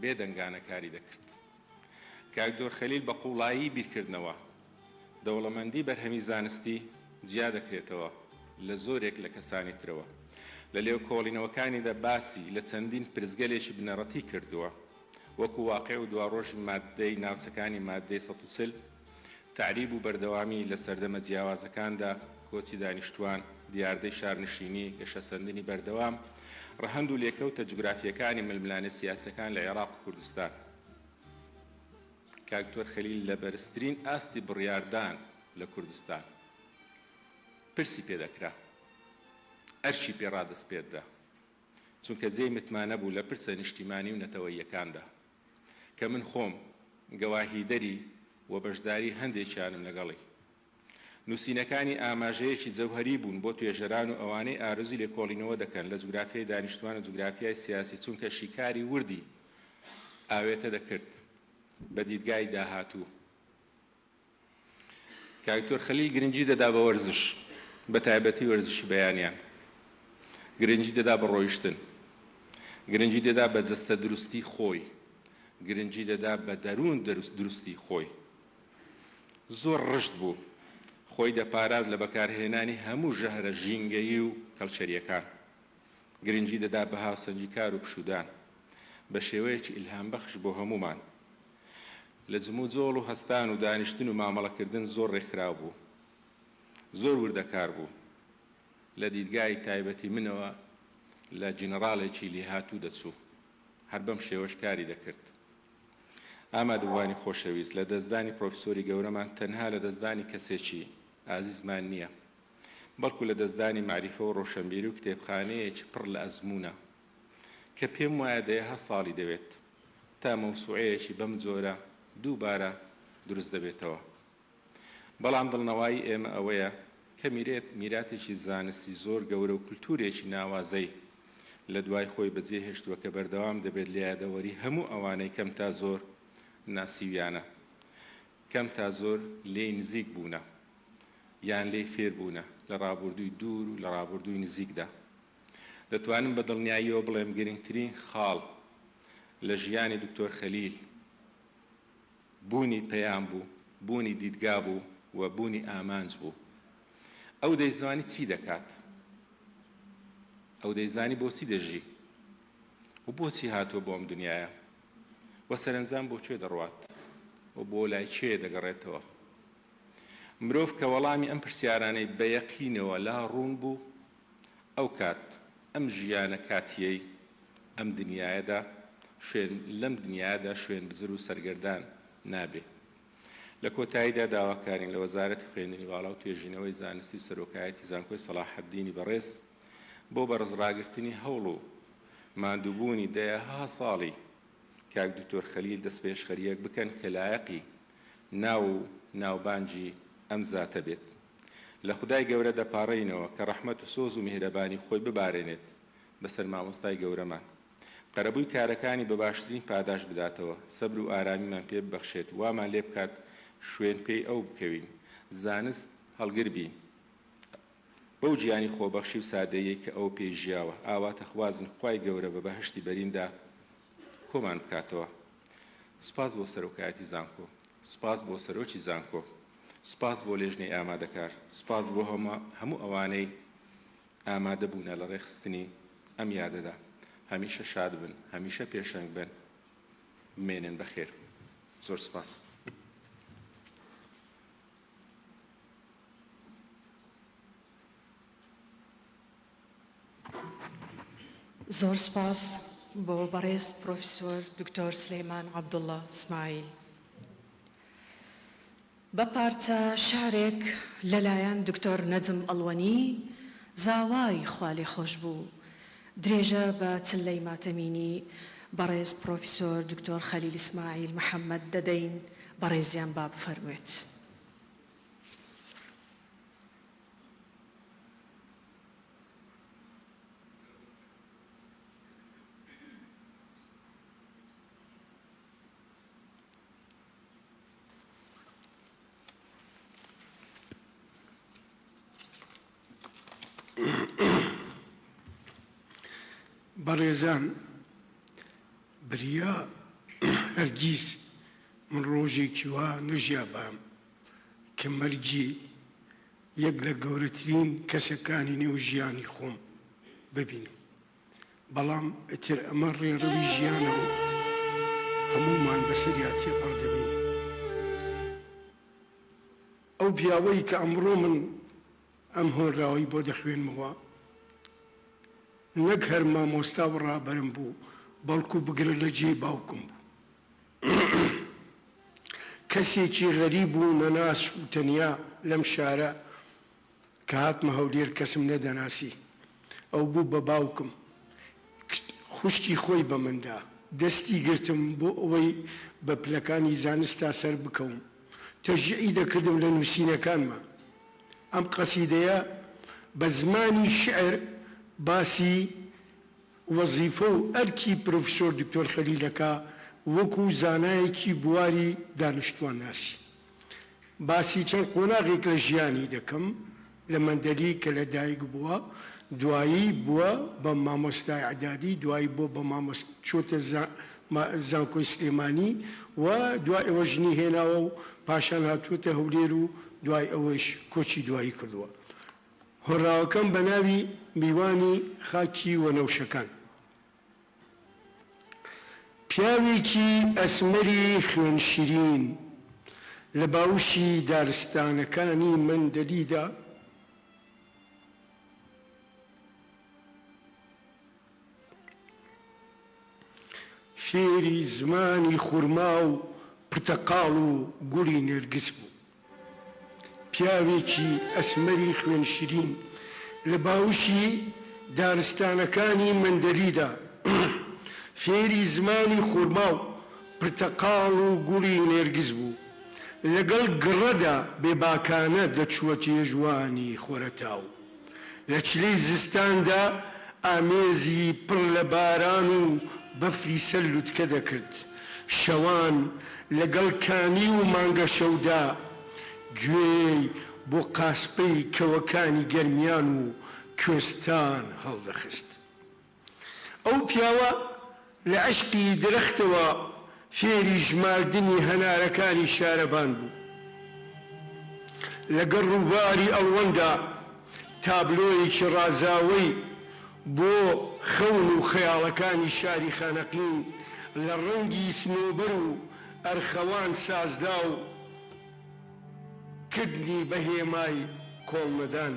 بێدەنگانە کاری دەکرد. کاک دکتۆر خەلیل بە قوڵایی بیرکردنەوە دەوڵەمەندی بەرهەمی زانستی جیا دەکرێتەوە لە زۆرێک لە کەسانی ترەوە. لە لێو کۆڵینەوەکانیدا باسی لە چەندین پرزگەلێکی بنەڕەتی کردووە، وەکو واقع و دواڕۆژی مادەی ناوچەکانی مادەی 140، تعریب و بەردەوامی لە سەردەمە جیاوازەکاندا، کۆچی دانیشتوان، دیاردەی شارنشینی، گەشەسەندنی بەردەوام، ڕەهەند و لێکەوتە جوگرافیەکانی ململانە سیاسەکان لە عێراق و کوردستان. کاک دکتۆر خەلیل لە بەرزترین ئاستی بڕیاردان لە کوردستان پرسی پێدەکرا، ئەرشی پێڕادەست پێدرا، چونکە جێی متمانە بوو لە پرسە نیشتیمانی و نەتەوەییەکاندا کە من خۆم گەواهیدەری و بەشداری هەندێکیانم لەگەڵی. نووسینەکانی ئاماژەیەکی جەوهەری بوون بۆ توێژەران و ئەوانەی ئارزوی لێکۆڵینەوە دەکەن لە جوگرافیای دانیشتوان و جوگرافیای سیاسی، چونکە شیکاری وردی ئاوێتە دەکرد بە دیدگای داهاتوو. کاکتۆر خەلیل گرنگی دەدا بە وەرزش، بە تایبەتی وەرزشی بەیانیان، گرنگی دەدا بە ڕۆیشتن، گرنگی دەدا بە جەستە دروستی خۆی، گرنگی دەدا بە دەروون دروستی خۆی. زۆر ڕشت بوو، خۆی دەپاراز لە بەکارهێنانی هەموو ژەهرە ژینگەیی و کەڵچەریەکان، گرنگی دەدا بە هاوسەنجیکار و پشودان بە شێوەیەکی ئیلهامبەخش بۆ هەمومان. لە جموو جۆڵ و هەستان و دانیشتن و مامەڵەکردن زۆر ڕێکخراو بوو، زۆر وردەکار بوو. لە دیدگای تایبەتی منەوە لە جینەڕاڵێکی لێهاتوو دەچوو، هەر بەم شێوەش کاری دەکرد. ئامادەبوانی خۆشەویست، لە دەستدانی پرۆفیسۆری گەورەمان تەنها لە دەستدانی کەسێکی ئازیزمان نییە، بەڵکو لە دەستدانی معریفە و ڕۆشنبیری و کتێبخانەیەکی پڕ لە ئەزمونە کە پێم وایە دەیە ساڵی دەوێت تا مەوسوعەیەکی بەم جۆرە دووبارە دروست دەبێتەوە. بەڵام دڵنەوایی ئێمە ئەوەیە کە میراتێکی زانستی زۆر گەورە و کولتورێکی ناوازەی لە دوای خۆی بەجێهێشتووە کە بەردەوام دەبێت لە یادەوەری هەموو ئەوانەی کەم تا زۆر ناسیویانە، کەم تا زۆر لێی نزیک بوونە یان لێی فێر بوونە لە ڕابردووی دوور و لە ڕابردووی نزیکدا. دەتوانم بە دڵنیاییەوە بڵێم گرنگترین خاڵ لە ژیانی دکتۆر خەلیل بوونی پەیام بوو، بوونی دیدگا بوو و بوونی ئامانج بوو. ئەو دەیزانی چی دەکات، ئەو دەیزانی بۆچی دەژی و بۆچی هاتووە بۆ ئەم دنیاە و سەرنجام بۆ کوێ دەڕوات و بۆ لای کێ دەگەڕێتەوە. مرۆڤ کە وەڵامی ئەم پرسیارانەی بە یەقینەوە لا ڕوون بوو، ئەو کات ئەم ژیانە کاتیەی ئەم دنیاەدا لەم دنیادا شوێن بزر و سەرگەردان نابێ. لە کۆتاییدا داواکارین لە وەزارەتی خوێندنی باڵا و توێژینەوەی زانستی و سەرۆکایەتی زانکۆی سەلاحەددینی بەڕێز بۆ بەڕێزڕاگرتنی هەوڵ و ماندووبوونی دەیەها ساڵی کاک دکتۆر خەلیل دەست پێشخەریەک بکەن کە لایەقی ناو و ناوبانجی ئەم زاتە بێت. لە خودای گەورە دەپاڕێینەوە کە ڕەحمەت و سۆز و میهرەبانی خۆی ببارێنێت بەسەر مامۆستای گەورەمان، قەرەبووی کارەکانی بە باشترین پاداش بداتەوە، سەبر و ئارامیمان پێ ببەخشێت، وامان لێ بکات شوێن پێی ئەو بکەوین، زانست هەڵگر بین بەو گیانی خۆبەخشی و سادەیەی کە ئەو پێی ژیاوە. ئاواتە خوازن خوای گەورە بە بەهشتی بەریندا کۆمان بکاتەوە. سوپاس بۆ سەرۆکایەتی زانکۆ، سوپاس بۆ سەرۆکی زانکۆ، سوپاس بۆ لێژنەی ئامادەکار، سوپاس بۆ هەموو ئەوانەی ئامادە بوونە لە ڕێخستنی ئەم یادەدا. هەمیشە شاد بن، هەمیشە پێشەنگ بن، بمێنن بەخێر. زۆر سوپاس. زۆر سپاس بۆ بەڕێز پرۆفیسۆر دکتۆر سلەیمان عەبدوڵڵا ئیسماعیل. بە پارچە شارێک لەلایەن دکتۆر نەجم ئەڵوەنی زاوای خوا لێ خۆش بوو درێژە بە چلەی ماتەمینی بەڕێز پرۆفیسۆر دکتۆر خەلیل ئیسماعیل محەممەد دەدەین بەڕێزیان با بفەرموێت. بەڕێزان، بریا هەرگیز من ڕۆژێکی وا نەژیابام کە مەرگی یەک لە گەورەترین کەسەکانی نێو ژیانی خۆم ببینم. بەڵام ئەتر ئەمە ڕێڕەوی ژیانەوە هەموومان بەسەریا تێپەڕ دەبین. ئەو پیاوەی کە ئەمڕۆ من ئەم هۆنراوی بۆ دەخوێنمەوە نەک هەر مامۆستا و ڕابەرم بوو، بەڵکو بگرە لە جێ باوکم بوو. کەسێکی غەریب و نەناس و تەنیا لەم شارە کە هاتمە هەولێر کەسم نەدەناسی. ئەو بوو بە باوکم، خوشکی خۆی بە مندا دەستی گرتم بۆ ئەوەی بە پلەکانی زانستا سەر بکەوم تەشجیعی دەکردم لە نووسینەکانمە ئەم قەسیدەیە بە زمانی شعر باسی وەزیفە و ئەرکی پرۆفیسۆر دکتۆر خەلیلەکە وەکو زانایەکی بواری دانیشتوان ناسی باسی چەند قۆناغێک لە ژیانی دەکەم لە مەندەلی کە لە دایک بووە دوایی بووە بە مامۆستای عەدادی دوایی بۆ بە چۆتە زانکۆی سلێمانی و دوای ئەوە ژنی هێناوە و پاشان هاتووەتە هەولێر و دوای ئەوەش کۆچی دوایی کردووە هۆڕاوەکەم بە ناوی میوانی خاکی وەنەوشەکان پیاوێکی ئەسمەری خوێنشیرین لە باوشی دارستانەکانی مەندەلیدا فێری زمانی خورما و پرتەقاڵ و گوڵی نێرگس بوو پیاوێکی ئەسمەری خوێنشیرین لە باوشی دارستانەکانی مەندەلیدا فێری زمانی خورما و پرتەقاڵ و گوڵی نێرگس بوو لەگەڵ گڕەدا بێباکانە دەچووە جێژوانی خۆرەتاو لە چلەی زستاندا ئامێزی پڕ لە باران و بەفری سەر لوتکە دەکرد شەوان لەگەڵ کانی و مانگە شەودا گوێی بۆ قاسپەی کەوەکانی گەرمیان و کوێستان هەڵدەخست ئەو پیاوە لە عشقی درەختەوە فێری ژماردنی هەنارەکانی شارەبان بوو لەگەڵ ڕووباری ئەڵوەندا تابلۆیەکی ڕازاوەی بۆ خەون و خەیاڵەکانی شاری خانەقین لە ڕەنگی سنۆبەر و ئەرخەوان سازدا و کردنی بەهێمای کۆڵمەدان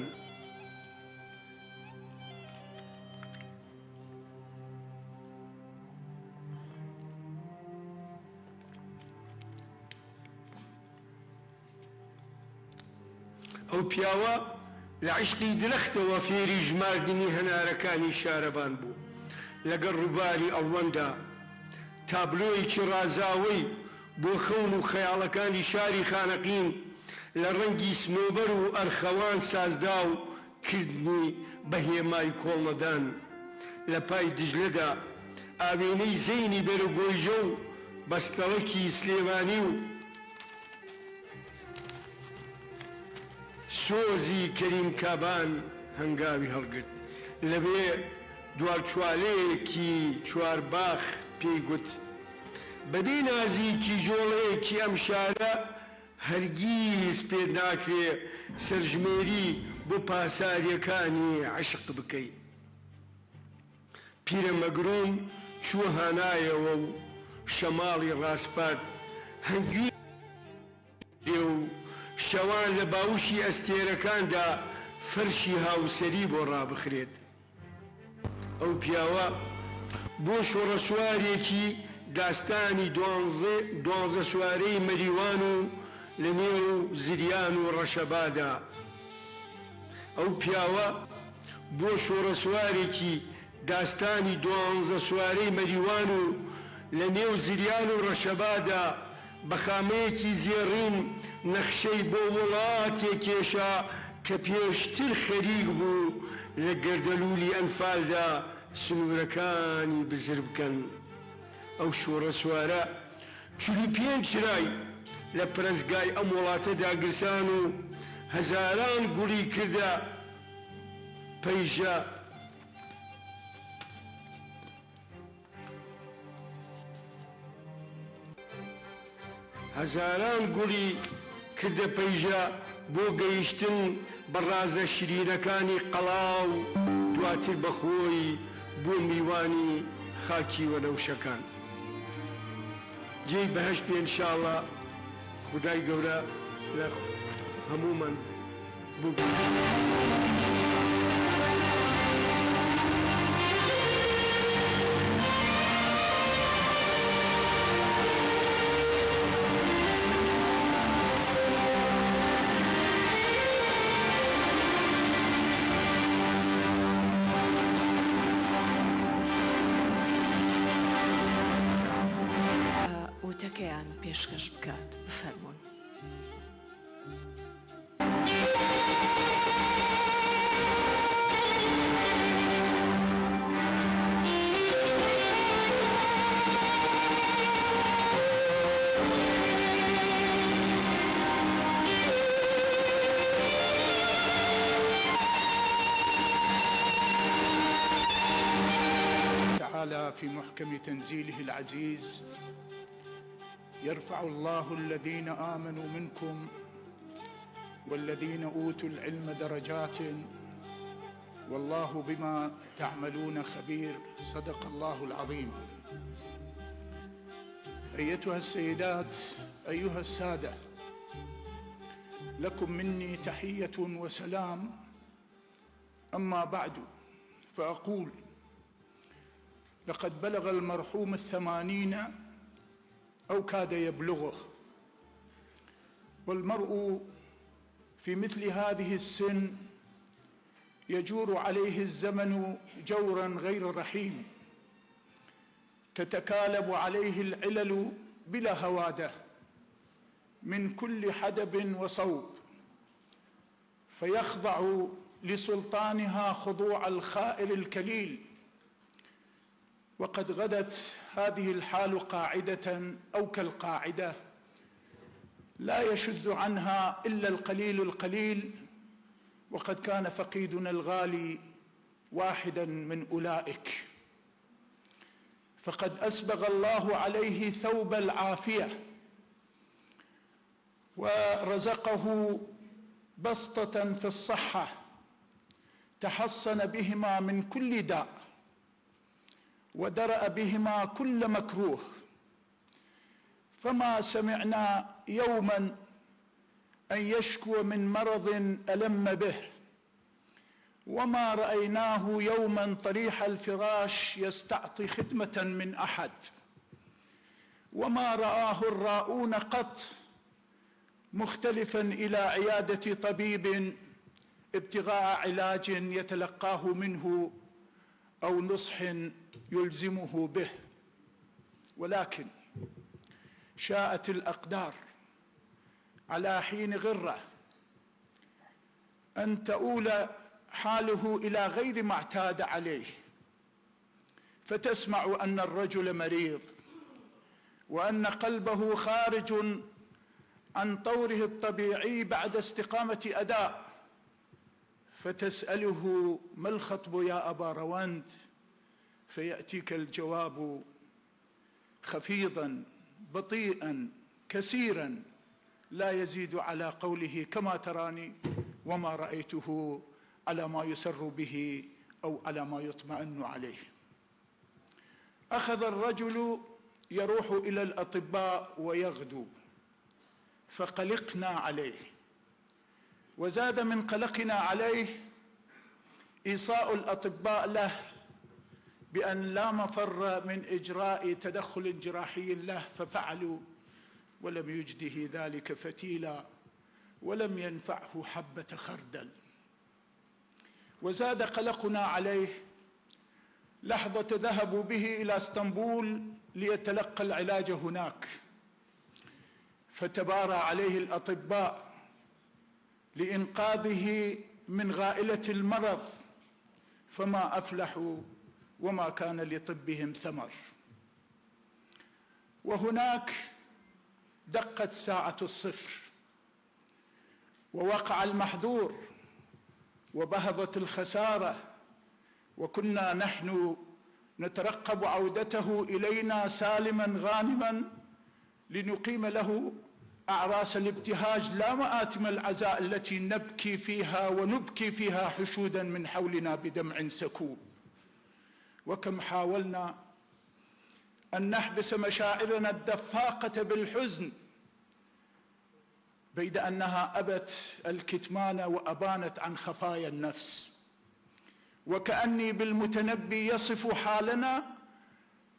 ئەو پیاوە لە عشقی درەختەوە فێری ژماردنی هەنارەکانی شارەبان بوو لەگەڵ ڕووباری ئەڵوەندا تابلۆیەکی ڕازاوەی بۆ خەون و خەیاڵەکانی شاری خانەقین لە ڕەنگی سنۆبەر و ئەرخەوان سازدا و کردنی بەهێمای کۆڵمەدان لە پای دژلەدا ئاوێنەی زەینی بەرەگۆیژە و بەستەڵەکی سلێمانی و سۆزی کەریم کابان هەنگاوی هەڵگرت لەبێ دوارچوالەیەکی چوارباخ پێی گوت بەبێ نازیکی جۆڵەیەکی ئەم شارە هەرگیز پێ ناکرێ سەرژمێری بۆ پاساریەکانی عشق بکەی پیرەمەگرۆم چووە هانایەوە و شەماڵی ڕاستپات هەنگوی و شەوان لە باوشی ئەستێرەکاندا فەرشی هاوسەری بۆ ڕابخرێت ئەو پیاوە بۆ شۆڕەسوارێکی داستانی دوانزە سوارەی مەریوان و لە نێو زریان و ڕەشەبادا ئەو پیاوە بۆ شۆڕەسوارێکی داستانی دوانزە سوارەی مەریوان و لە نێو زریان و ڕەشەبادا بە خامەیەکی زێڕین نەخشەی بۆ وڵاتێک کێشا کە پێشتر خەریک بوو لە گەردەلوولی ئەنفالدا سنوورەکانی بزر بکەن ئەو شۆڕە سوارە 45 چرای لە پرەزگای ئەم وڵاتەدا گرسان و هەزاران گوڵی کردە پەیژە هەزاران گوڵی کردە پەیژە بۆ گەیشتن بە ڕازە شیرینەکانی قەڵاو دواتر بەخۆی بۆ میوانی خاکی وەنەوشەکان جێی بەهەشت پێ ئینشاڵڵا خودای گەورە لە هەموومان بوو شتەکەیان پێشکەش بکات. بفەرمونون. في محكم تنزيله العزيز: يرفع الله الذين آمنوا منكم والذين أوتوا العلم درجات والله بما تعملون خبير. صدق الله العظيم. أيتها السيدات، أيها السادة، لكم مني تحية وسلام. أما بعد فأقول: لقد بلغ المرحوم 80 أو كاد يبلغه، والمرء في مثل هذه السن يجور عليه الزمن جورا غير رحيم، تتكالب عليه العلل بلا هوادة من كل حدب وصوب، فيخضع لسلطانها خضوع الخائر الكليل. وقد غدت هذه الحال قاعدة أو كالقاعدة لا يشذ عنها إلا القليل القليل، وقد كان فقيدنا الغالي واحدا من أولئك، فقد أسبغ الله عليه ثوب العافية ورزقه بسطة في الصحة تحصن بهما من كل داء ودرأ بهما كل مكروه، فما سمعنا يوما أن يشكو من مرض ألم به، وما رأيناه يوما طريح الفراش يستعطي خدمة من أحد، وما رآه الراؤون قط مختلفا إلى عيادة طبيب ابتغاء علاج يتلقاه منه أو نصح يلزمه به. ولكن شاءت الأقدار على حين غرة أن تؤول حاله إلى غير ما اعتاد عليه، فتسمع أن الرجل مريض وأن قلبه خارج عن طوره الطبيعي بعد استقامة أداء، فتسأله: ما الخطب يا أبا روند؟ فيأتيك الجواب خفيضا بطيئا كثيرا لا يزيد على قوله: كما تراني وما رأيته على ما يسر به أو على ما يطمئن عليه. أخذ الرجل يروح إلى الأطباء ويغدو، فقلقنا عليه، وزاد من قلقنا عليه إيصاء الأطباء له بأن لا مفر من إجراء تدخل جراحي له، ففعلوا، ولم يجده ذلك فتيلا ولم ينفعه حبة خردل. وزاد قلقنا عليه لحظة ذهبوا به إلى اسطنبول ليتلقى العلاج هناك، فتبارى عليه الأطباء لإنقاذه من غائلة المرض، فما أفلحوا وما كان لطبهم ثمر. وهناك دقت ساعة الصفر، ووقع المحظور، وبهضت الخسارة، وكنا نحن نترقب عودته إلينا سالما غانما لنقيم له أعراس الابتهاج لا مآتم العزاء التي نبكي فيها ونبكي فيها حشودا من حولنا بدمع سكوب. وكم حاولنا أن نحبس مشاعرنا الدفاقة بالحزن، بيد أنها أبت الكتمان وأبانت عن خفايا النفس، وكأني بالمتنبي يصف حالنا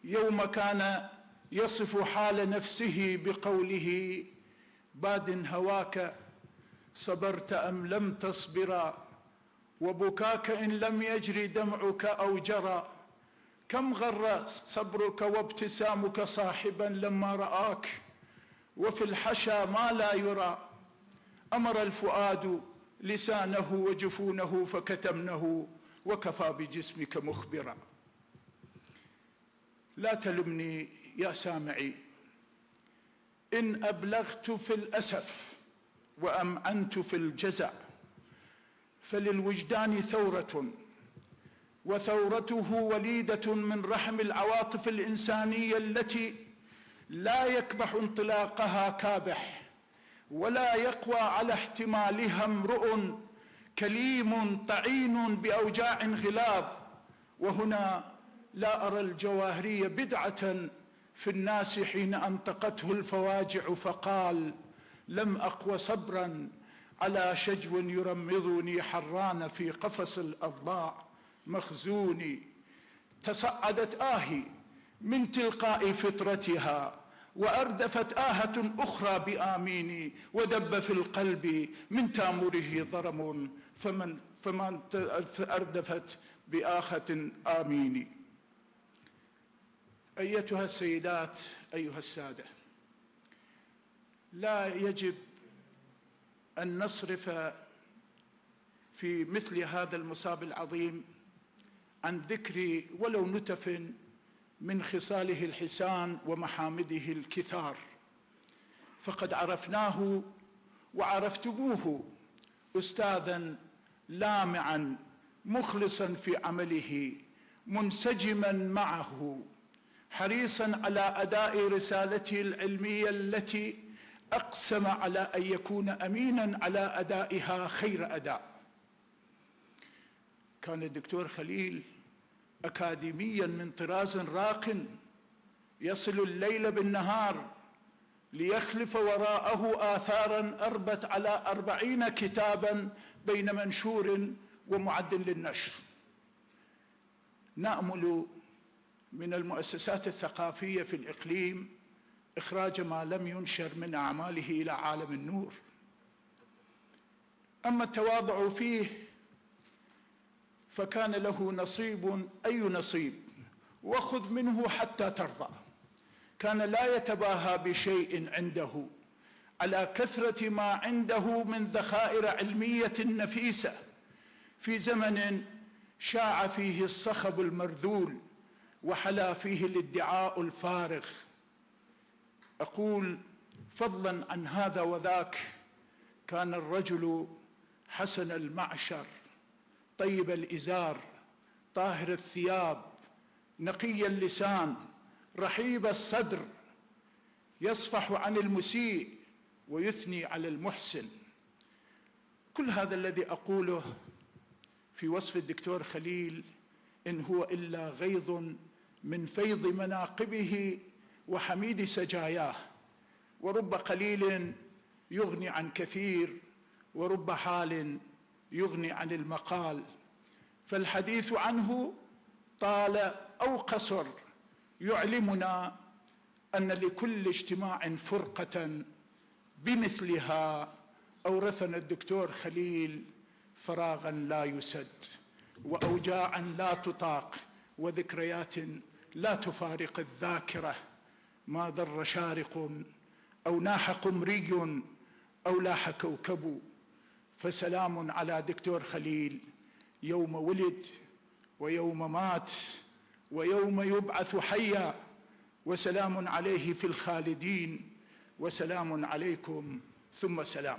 يوم كان يصف حال نفسه بقوله: باد هواك صبرت أم لم تصبرا، وبكاك إن لم يجري دمعك أو جرى، كم غر صبرك وابتسامك صاحبا لما رآك، وفي الحشا ما لا يرى. أمر الفؤاد لسانه وجفونه فكتمنه، وكفى بجسمك مخبرا. لا تلمني يا سامعي إن أبلغت في الأسف وأمعنت في الجزع، فللوجدان ثورة، وثورته وليدة من رحم العواطف الإنسانية التي لا يكبح انطلاقها كابح، ولا يقوى على احتمالها امرؤ كليم طعين بأوجاع غلاظ. وهنا لا أرى الجواهري بدعة في الناس حين أنطقته الفواجع فقال: لم أقوى صبرا على شجو يرمضني حران في قفص الأضلاع مخزوني. تصعدت آهي من تلقاء فطرتها، وأردفت آهة أخرى بآميني، ودب في القلب من تامره ضرم فمن أردفت بآخة آميني. أيتها السيدات، أيها السادة، لا يجب أن نصرف في مثل هذا المصاب العظيم عن ذكر ولو نتف من خصاله الحسان ومحامده الكثار، فقد عرفناه وعرفتموه أستاذا لامعا مخلصا في عمله، منسجما معه، حريصا على أداء رسالته العلمية التي أقسم على أن يكون أمينا على أدائها خير أداء. كان الدكتور خليل أكاديميا من طراز راق، يصل الليل بالنهار ليخلف وراءه آثارا أربت على 40 كتابا بين منشور ومعد للنشر. نأمل من المؤسسات الثقافية في الإقليم إخراج ما لم ينشر من أعماله إلى عالم النور. أما التواضع فيه فكان له نصيب، أي نصيب، وخذ منه حتى ترضى. كان لا يتباهى بشيء عنده على كثرة ما عنده من ذخائر علمية نفيسة في زمن شاع فيه الصخب المرذول وحلا فيه الادعاء الفارغ. أقول فضلا عن هذا وذاك، كان الرجل حسن المعشر، طيب الإزار، طاهر الثياب، نقي اللسان، رحيب الصدر، يصفح عن المسيء ويثني على المحسن. كل هذا الذي أقوله في وصف الدكتور خليل إن هو إلا غيض من فيض مناقبه وحميد سجاياه، ورب قليل يغني عن كثير، ورب حال يغني عن المقال. فالحديث عنه طال أو قصر يعلمنا أن لكل اجتماع فرقة بمثلها أورثنا الدكتور خليل فراغا لا يسد، وأوجاعا لا تطاق، وذكريات لا تفارق الذاكرة. ما ضر شارق أو ناح قمري أو لاح كوكب، فسلام على دكتور خليل يوم ولد ويوم مات ويوم يبعث حيا، وسلام عليه في الخالدين، وسلام عليكم ثم سلام.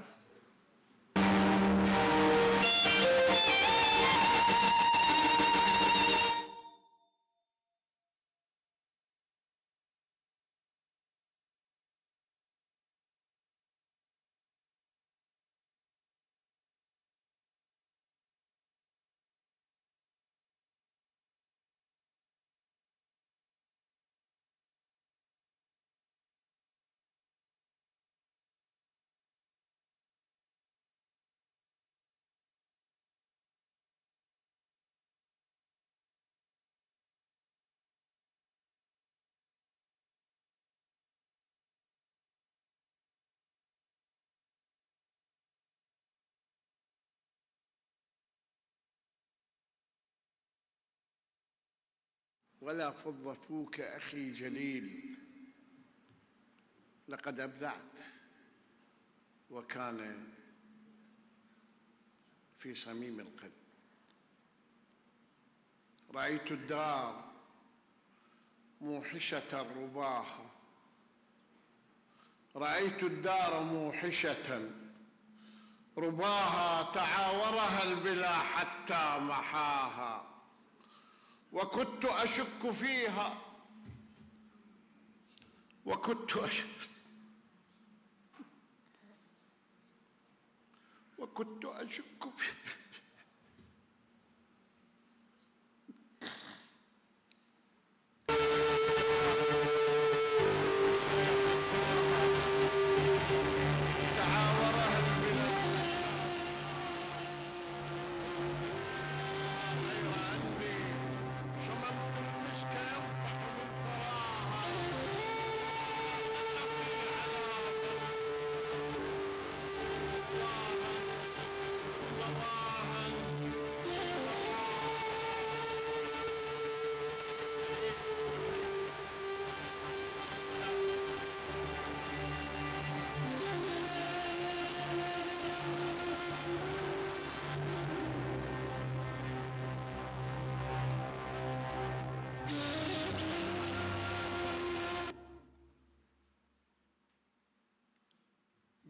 ولا فض فوك أخي جليل، لقد أبدعت، وكان في صميم القلب. رأيت الدار موحشة رباها، رأيت الدار موحشة رباها، تعاورها البلا حتى محاها، وكنت أشك فيها، وكنت أشك فيها.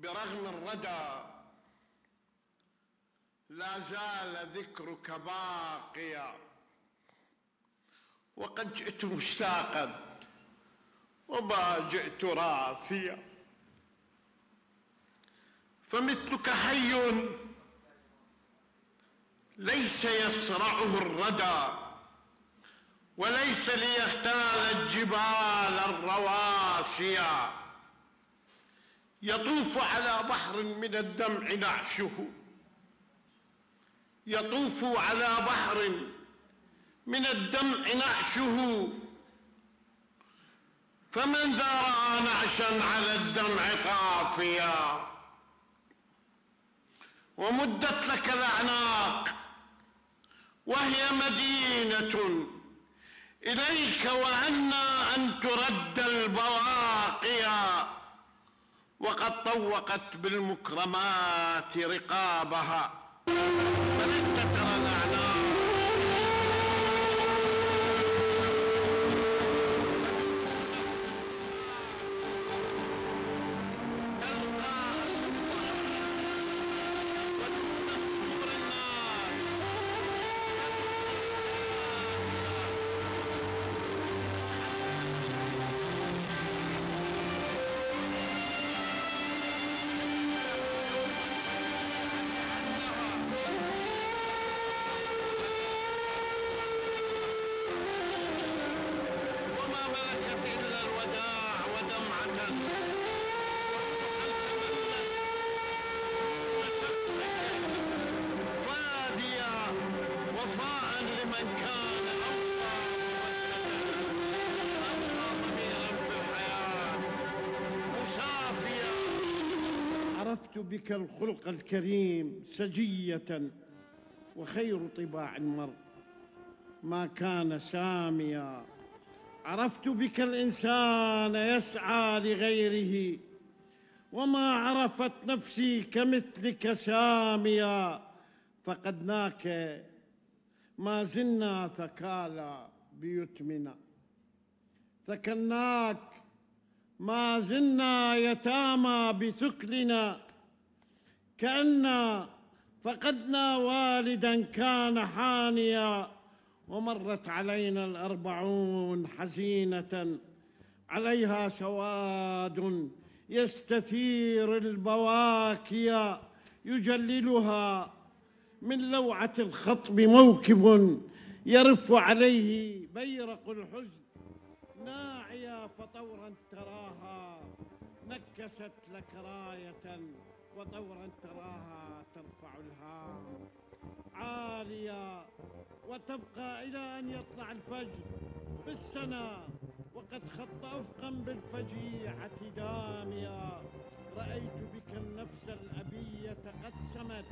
برغم الردى لا زال ذكرك باقيا، وقد جئت مشتاقا وما جئت راثيا، فمثلك حي ليس يصرعه الردى، وليس ليختال الجبال الرواسيا، يطوف على بحر من الدمع نعشه، يطوف على بحر من الدمع نعشه، فمن ذا رأى نعشا على الدمع طافيا، ومدت لك الأعناق وهي مدينة إليك، وأنى أن ترد البواقيا، وقد طوقت بالمكرمات رقابها، فلست ترى الأعناق. عرفت بك الخلق الكريم سجية، وخير طباع المرء ما كان ساميا. عرفت بك الإنسان يسعى لغيره، وما عرفت نفسي كمثلك ساميا. فقدناك ما زلنا ثكالى بيتمنا، ثكلناك ما زلنا يتامى بثكلنا، كأننا فقدنا والدا كان حانيا. ومرت علينا الأربعون حزينة، عليها سواد يستثير البواكيا، يجللها من لوعة الخطب موكب يرف عليه بيرق الحزن ناعيا. فطورا تراها نكست لك راية، وطورا تراها ترفع الهام عاليا، وتبقى إلى أن يطلع الفجر بالسنة، وقد خط أفقا بالفجيعة داميا. رأيت بك النفس الأبية قد سمت،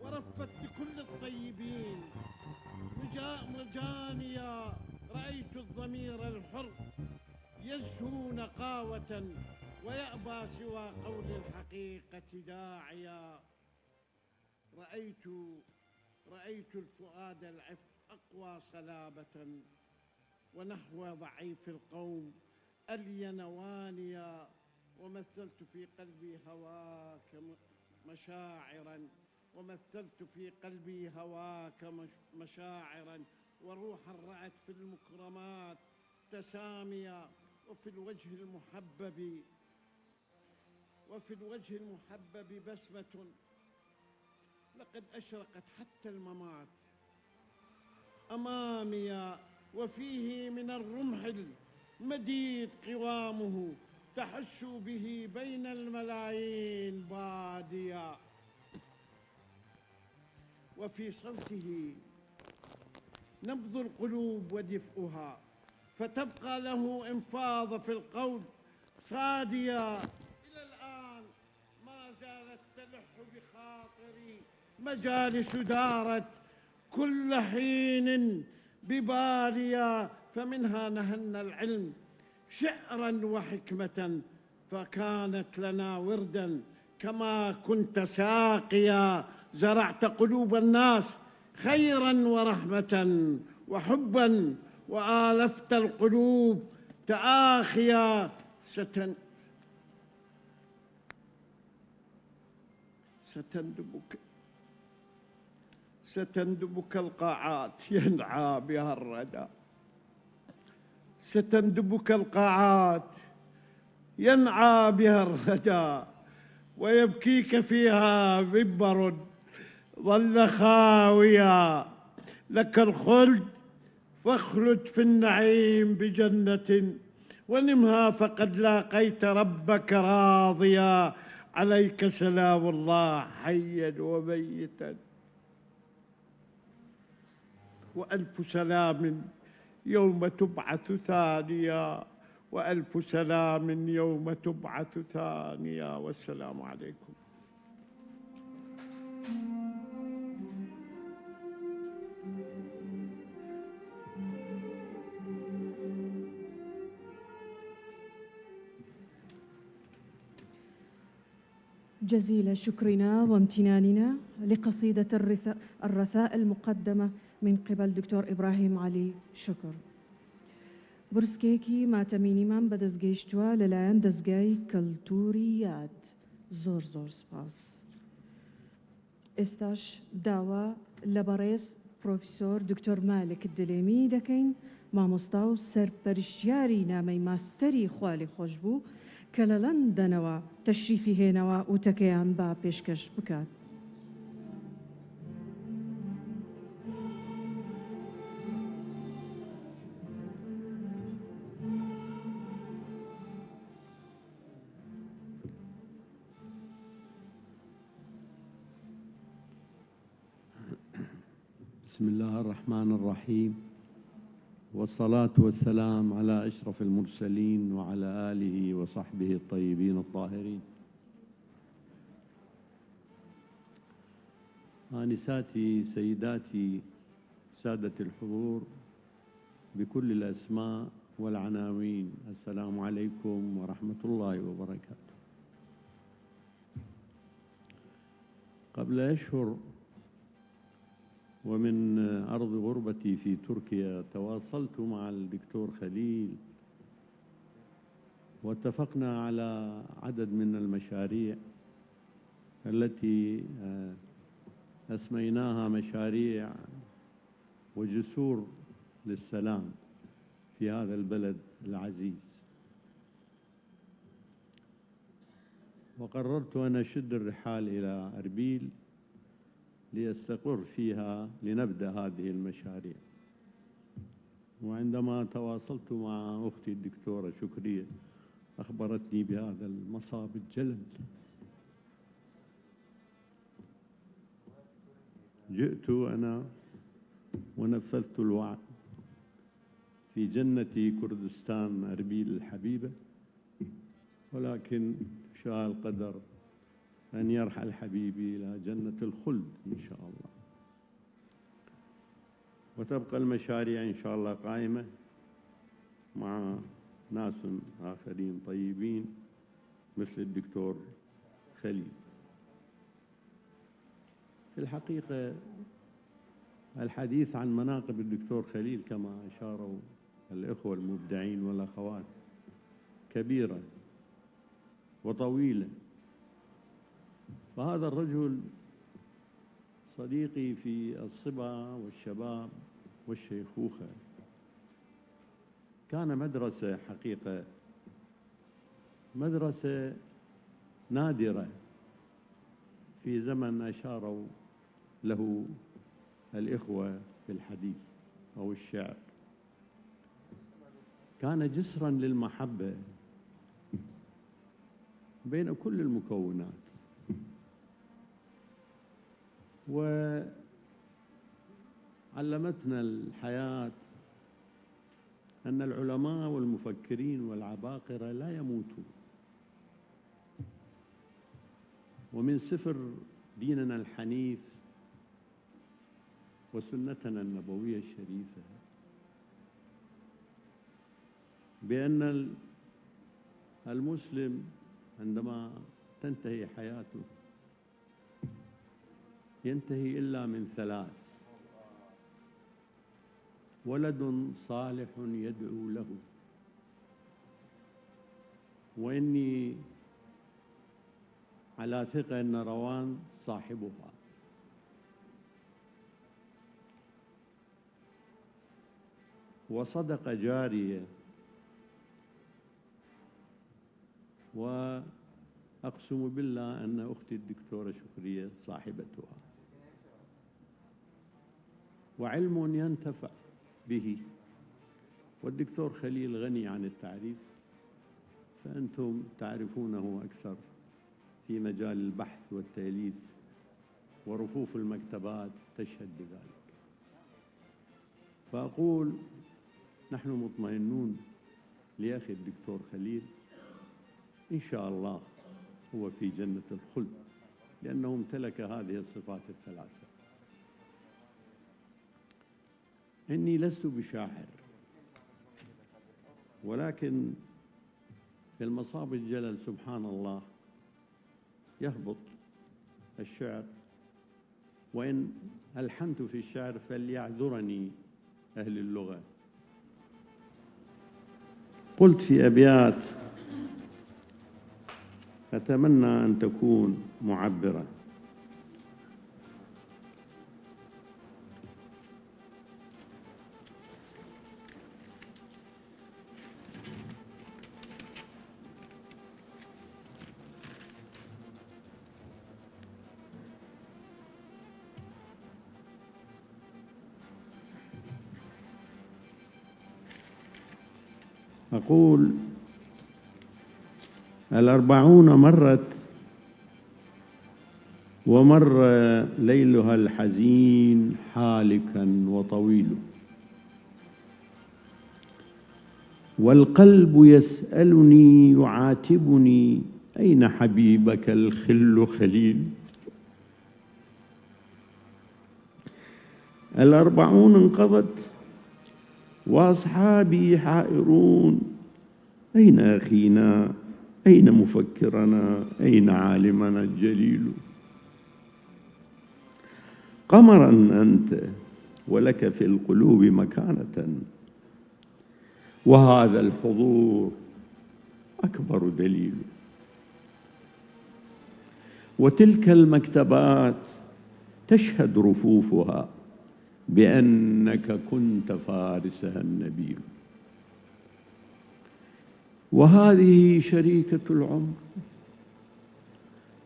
ورفت لكل الطيبين مجانيا. رأيت الضمير الحر يزهو نقاوة قساوة ويأبى سوى قول الحقيقة داعيا. رأيت الفؤاد العف أقوى صلابة، ونحو ضعيف القوم ألين وانيا. ومثلت في قلبي هواك مشاعرا، وروحا رأت في المكرمات تساميا. وفي الوجه المحبب بسمة لقد أشرقت حتى الممات أمامي. وفيه من الرمح المديد قوامه تحش به بين الملايين باديا. وفي صوته نبض القلوب ودفئها، فتبقى له إنفاض في القول صاديا. إلى الآن ما زالت تلح بخاطري مجالس دارت كل حين بباليا. فمنها نهلنا العلم شعرا وحكمة، فكانت لنا وردا كما كنت ساقيا. زرعت قلوب الناس خيرا ورحمة وحبا، وآلفت القلوب تآخيا. ستندبك القاعات ينعى بها الردى، ستندبك القاعات ينعى بها الردى، ويبكيك فيها ببر ظل خاويا. لك الخلد فاخلد في النعيم بجنة، ونمها فقد لاقيت ربك راضيا. عليك سلام الله حيا وميتا، وألف سلام يوم تبعث ثانيا، وألف سلام يوم تبعث ثانيا. والسلام عليكم. جزيل شكرنا وامتناننا لقصيدة الرثاء المقدمة من قبل دكتور إبراهيم علي شكر. برسكيكي ما تميني من بدزگەیشتووە لەلایەن دەستگای کەلتوری یاد. زۆر سپاس. ئێستاش داوا لە بەڕێز پرۆفیسۆر دکتۆر مالک دلێمی دەکەین، مامۆستا و سەرپەرشتیاری نامەی ماستەری خوالی خۆش بوو کە لە لەندەنەوە تەشریفی هێنەوە وتەکەیان با پێشکەش بکات. بسم الله الرحمن الرحيم، والصلاة والسلام على أشرف المرسلين وعلى آله وصحبه الطيبين الطاهرين. آنساتي سيداتي سادة الحضور بكل الأسماء والعناوين، السلام عليكم ورحمة الله وبركاته. قبل أشهر ومن أرض غربتي في تركيا تواصلت مع الدكتور خليل، واتفقنا على عدد من المشاريع التي أسميناها مشاريع وجسور للسلام في هذا البلد العزيز. وقررت أن أشد الرحال إلى أربيل ليستقر فيها لنبدأ هذه المشاريع. وعندما تواصلت مع أختي الدكتورة شكرية أخبرتني بهذا المصاب الجلل. جئت أنا ونفذت الوعد في جنة كردستان أربيل الحبيبة، ولكن شاء القدر أن يرحل حبيبي إلى جنة الخلد إن شاء الله. وتبقى المشاريع إن شاء الله قائمة مع ناس آخرين طيبين مثل الدكتور خليل. في الحقيقة الحديث عن مناقب الدكتور خليل كما أشاروا الإخوة المبدعين والأخوات كبيرة وطويلة. فهذا الرجل صديقي في الصبا والشباب والشيخوخة، كان مدرسة حقيقة، مدرسة نادرة في زمن أشاروا له الإخوة في الحديث أو الشعر. كان جسراً للمحبة بين كل المكونات، وعلمتنا الحياة أن العلماء والمفكرين والعباقرة لا يموتون. ومن سفر ديننا الحنيف وسنتنا النبوية الشريفة بأن المسلم عندما تنتهي حياته ينتهي إلا من ثلاث: ولد صالح يدعو له، وإني على ثقة أن روان صاحبها، وصدقة جارية، وأقسم بالله أن أختي الدكتورة شكرية صاحبتها، وعلم ينتفع به. والدكتور خليل غني عن التعريف، فأنتم تعرفونه أكثر في مجال البحث والتأليف، ورفوف المكتبات تشهد بذلك. فأقول نحن مطمئنون لأخي الدكتور خليل، إن شاء الله هو في جنة الخلد، لأنه امتلك هذه الصفات الثلاثة. إني لست بشاعر، ولكن في المصاب الجلل سبحان الله يهبط الشعر، وإن ألحنت في الشعر فليعذرني أهل اللغة. قلت في أبيات أتمنى أن تكون معبرة: أقول 40 مرت ومر ليلها الحزين حالكا وطويل، والقلب يسألني يعاتبني أين حبيبك الخل خليل. 40 انقضت وأصحابي حائرون، أين أخينا؟ أين مفكرنا؟ أين عالمنا الجليل؟ قمرا أنت ولك في القلوب مكانة، وهذا الحضور أكبر دليل. وتلك المكتبات تشهد رفوفها بأنك كنت فارسها النبيل. وهذه شريكة العمر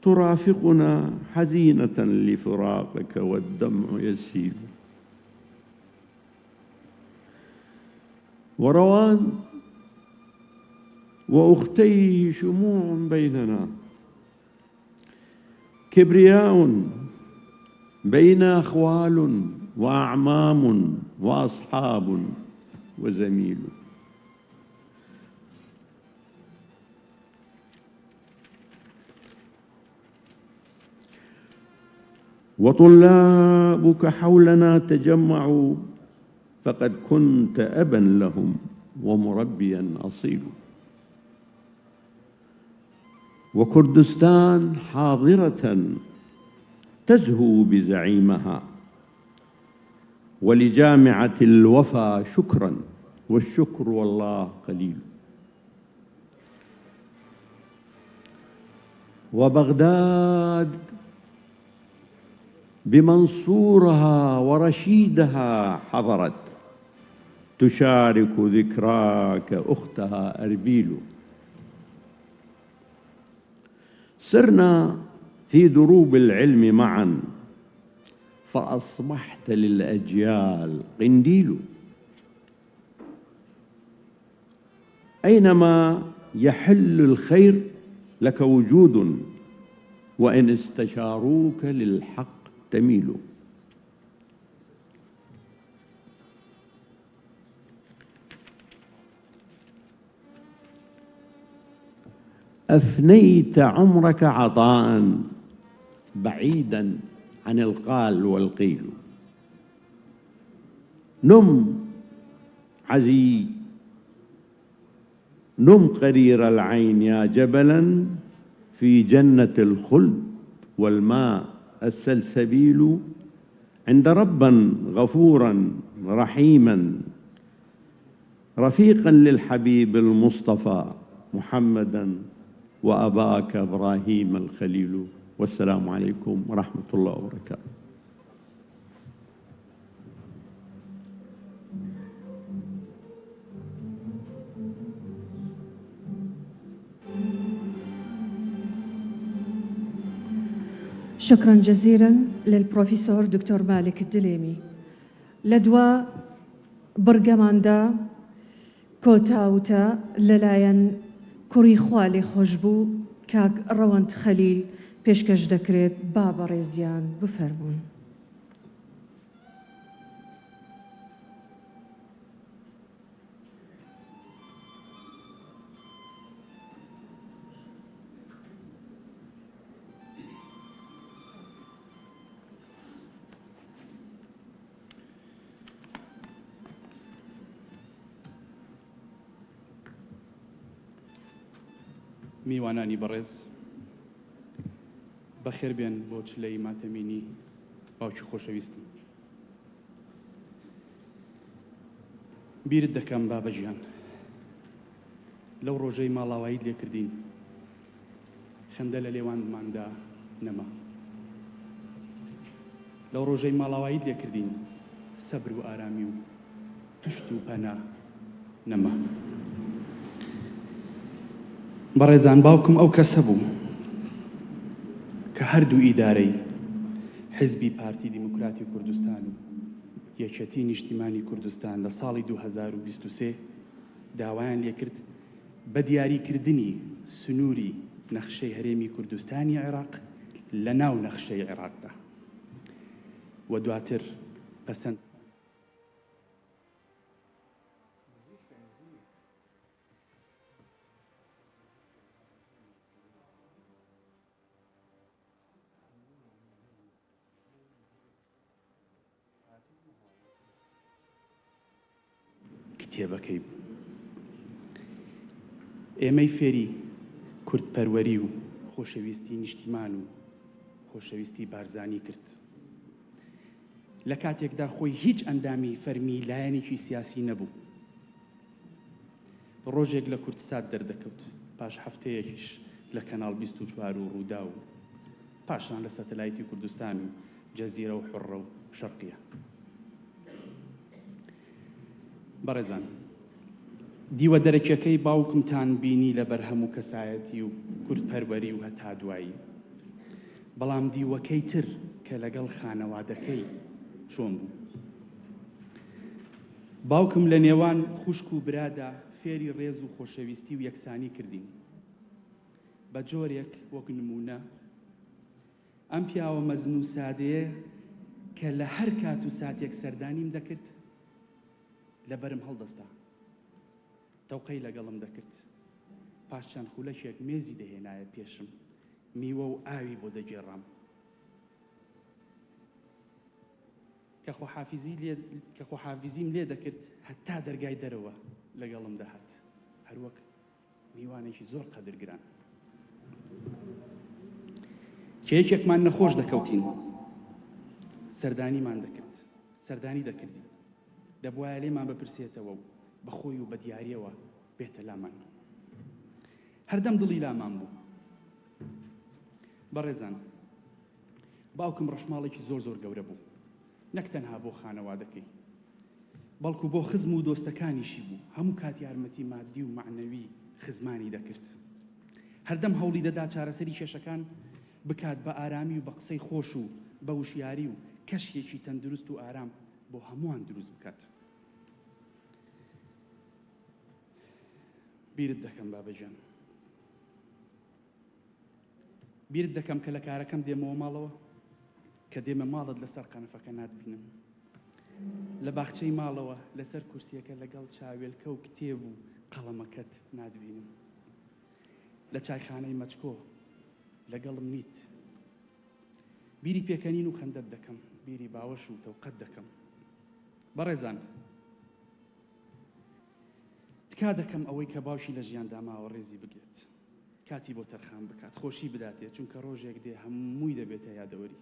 ترافقنا حزينة لفراقك والدمع يسيل. وروان وأختيه شموع بيننا، كبرياء بين أخوال وأعمام وأصحاب وزميل. وطلابك حولنا تجمعوا، فقد كنت أبا لهم ومربيا أصيل. وكردستان حاضرة تزهو بزعيمها، ولجامعة الوفا شكرا، والشكر والله قليل. وبغداد بمنصورها ورشيدها حضرت، تشارك ذكراك أختها أربيل. سرنا في دروب العلم معا، فأصبحت للأجيال قنديل. أينما يحل الخير لك وجود، وإن استشاروك للحق تميل. أفنيت عمرك عطاء بعيدا عن القال والقيل. نم عزي، نم قرير العين يا جبلا في جنة الخلد، والماء السلسبيل عند ربا غفورا رحيما، رفيقا للحبيب المصطفى محمدا، وأباك إبراهيم الخليل. والسلام عليكم ورحمة الله وبركاته. شكرا جزيلا للبروفيسور دكتور مالك الدليمي. لدوا برگماندا كوتاوتا للاين كوري خوالي خوشبو كاك روانت خليل پێشکەش دەکرێت با بەڕێزیان بفەرمون. میوانانی بەڕێز، بەخێر بێن بۆ چلەی ماتەمینی باوکی خۆشەویستم. بیرت دەکەم بابەژیان، لەو ڕۆژەی ماڵاواییت لێکردین خەندە لە لێوانماندا نەما. لەو ڕۆژەی ماڵاواییت لێکردین سەبر و ئارامی و پشت و پەنا نەما. بەڕێزان، باوکم ئەو کەسە بوو کە هەردوو ئیدارەی حزبی پارتی دیموکراتی کوردستان و یەکێتی نیشتیمانی کوردستان لە ساڵی 2023 داوایان لێکرد بە دیاریکردنی سنووری نەخشەی هەرێمی کوردستانی عێراق لە ناو نەخشەی عێراقدا، و دواتر پەسەند کتێبەکەی بوو. ئێمەی فێری کوردپەروەری و خۆشەویستی نیشتیمان و خۆشەویستی بارزانی کرد. لە کاتێکدا خۆی هیچ ئەندامی فەرمی لایەنێکی سیاسی نەبوو. ڕۆژێک لە کوردستان دەردەکەوت، پاش هەفتەیەکیش لە کەناڵ 24 و ڕوودا و پاشان لە سەتەلایتی کوردستان و جەزیرە و حوڕە و شەرقیە. بەڕێزان، دیوە دەرەکیەکەی باوکمتان بینی لە بەرهەموو کەسایەتی و کوردپەروەری و هەتا دوایی، بەڵام دیوەکەی تر کە لەگەڵ خانەوادەکەی چۆن بوو. باوکم لە نێوان خوشک و برادا فێری ڕێز و خۆشەویستی و یەکسانی کردین. بە جۆرێک وەک نمونە ئەم پیاوە مەزن و سادەیە کە لە هەر کات و ساتێک سەردانیم دەکرد لە بەرم هەڵدەستا، تەوقەی لەگەڵم دەکرد، پاش چەند خولەکێک مێزی دەهێنایە پێشم، میوە و ئاوی بۆ دەگێڕام. کە خۆحافیزیم لێ دەکرد هەتا دەرگای دەرەوە لەگەڵم دەهات هەروەک میوانێکی زۆر قەدرگران کێکێکمان نەخۆش دەکەوتین سەردانیمان دەکرد سەردانی دەکردین دەبوایە لێمان بپرسێتەوە و بەخۆی و بە دیاریەوە بێتە لامان هەردەم دڵی لامان بوو بەڕێزان باوکم ڕەشماڵێکی زۆر زۆر گەورە بوو نەک تەنها بۆ خانەوادەکەی بەڵکو بۆ خزم و دۆستەکانیشی بوو هەموو کات یارمەتی مادی و معنەوی خزمانی دەکرد هەردەم هەوڵی دەدا چارەسەری کێشەکان بکات بە ئارامی و بە قسەی خۆش و بە وشیاری و کەشێکی تەندروست و ئارام بۆ هەمووان دروست بکات بیرت دەکەم بابەجان بیرت دەکەم کە لە کارەکەم دێمەوە ماڵەوە کە دێمە ماڵت لەسەر قەنەفەکە ناتبینم لە باخچەی ماڵەوە لەسەر کورسیەکە لەگەڵ چاوێلکە و کتێب و قەڵەمەکەت ناتبینم لە چایخانەی مەچکۆ لەگەڵم نیت بیری پێکەنین و خەندەت دەکەم بیری باوەش و تەوقەت دەکەم بەڕێزان تکا دەکەم ئەوەی کە باوشی لە ژیاندا ماوە ڕێزی بگێت کاتی بۆ تەرخان بکات خۆشی بداتێت چونکە ڕۆژێک دێ هەمووی دەبێتە یادەوەری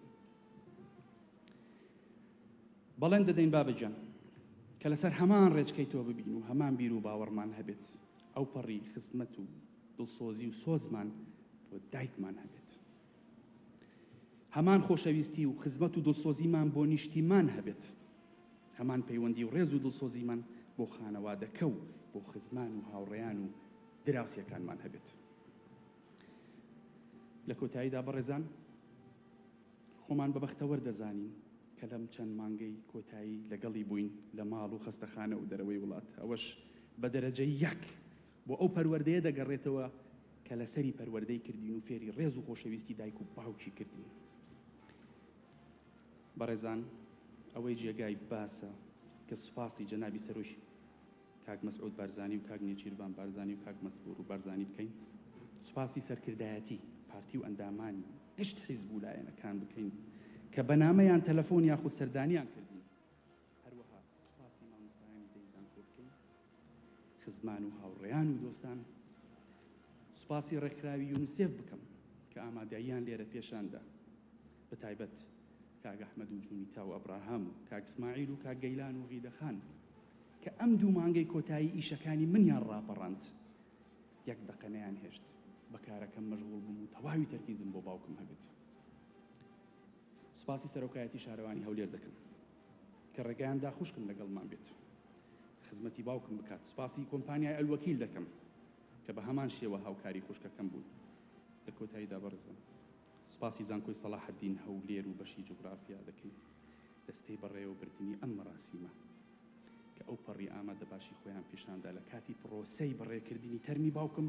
بەڵێن دەدەین بابەجان کە لەسەر هەمان ڕێچکەی تۆ ببین و هەمان بیر و باوەڕمان هەبێت ئەو پەڕی خزمەت و دڵسۆزی و سۆزمان بۆ دایکمان هەبێت هەمان خۆشەویستی و خزمەت و دڵسۆزیمان بۆ نیشتیمان هەبێت هەمان پەیوەندی و ڕێز و دڵسۆزیمان بۆ خانەوادەکە و بۆ خزمان و هاوڕێیان و دراوسەکانمان هەبێت لە کۆتاییدا بەڕێزان خۆمان بەبەختەوەر دەزانین کە لەم چەند مانگەی کۆتایی لەگەڵی بووین لە ماڵ و خەستەخانە و دەرەوەی وڵات ئەوەش بە دەرەجەی یەک بۆ ئەو پەروەردەیە دەگەڕێتەوە کە لەسەری پەروەردەی کردین و فێری ڕێز و خۆشەویستی دایک و باوکی کردین بەڕێزان ئەوەی جێگای باسە کە سوپاسی جەنابی سەرۆشی کاک مەسعود بارزانی و کاک نێچیروان بارزانی و کاک مەسبور و بارزانی بکەین سوپاسی سەرکردایەتی پارتی و ئەندامانی گشت حیزب و لایەنەکان بکەین کە بەنامەیان تەلەفۆن یاخود سەردانیان کردین هەروەها سوپاسی مامۆستایانی دەیزان خۆ بکەین خزمان و هاوڕێیان و دۆستان سوپاسی ڕێکخراوی یونسێف بکەم کە ئامادەییان لێرە پێشاندا بەتایبەت کاک ئەحمەد و جونیتا و ئەبراهام و کاک اسماعیل و کاک گەیلان و غیدەخان کە ئەم دوو مانگەی کۆتایی ئیشەکانی منیان ڕاپەڕاند یەک دەقەنەیان هێشت بە کارەکەم مەشغوڵ بووم و تەواوی تەرکیزم بۆ باوکم هەبێت سوپاسی سەرۆکایەتی شارەوانی هەولێر دەکەم کە ڕێگەیاندا خوشکم لەگەڵمان بێت خزمەتی باوکم بکات سوپاسی کۆمپانیای ئەلوەکیل دەکەم کە بە هەمان شێوە هاوکاری خوشکەکەم بوون لە کۆتاییدا بەڕێزم سوپاسی زانکۆی سەلاحەدین هەولێر و بەشی جوگرافیا دەکەین دەستەی بەڕێوەبردننی ئەم مەراسیمە کە ئەو پەڕی ئامادە باشی خۆیان پیشاندا لە کاتی پرۆسەی بەڕێکردنی تەرمی باوکم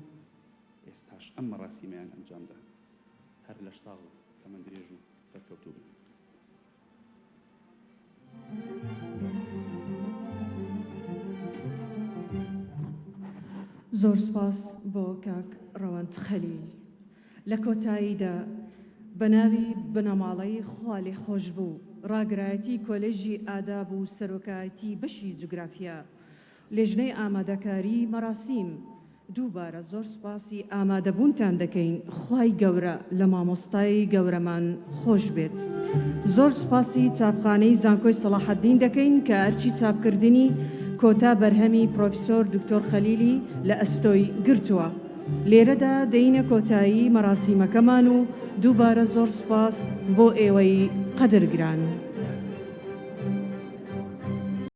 ئێستاش ئەم مەراسیمەیان ئەنجامدا هەر لەش ساڵ تەمەن درێژ و سەرکەوتوو بن زۆر سپاس بۆ کاک ڕەوەند خەلیل لە کۆتاییدا بە ناوی بنەماڵەی خوا لێ خۆش بوو ڕاگرایەتی کۆلێژی ئاداب و سەرۆکایەتی بەشی جوگرافیا لێژنەی ئامادەکاری مەراسیم دووبارە زۆر سوپاسی ئامادەبوونتان دەکەین خوای گەورە لە مامۆستای گەورەمان خۆش بێت زۆر سوپاسی چاپخانەی زانکۆی سەلاحەدین دەکەین کە ئەرچی چاپکردنی کۆتا بەرهەمی پرۆفیسۆر دکتۆر خەلیلی لە ئەستۆی گرتووە لێرەدا دەینە کۆتایی مەراسیمەکەمان و دووبارە زۆر سوپاس بۆ ئێوەی قەدرگران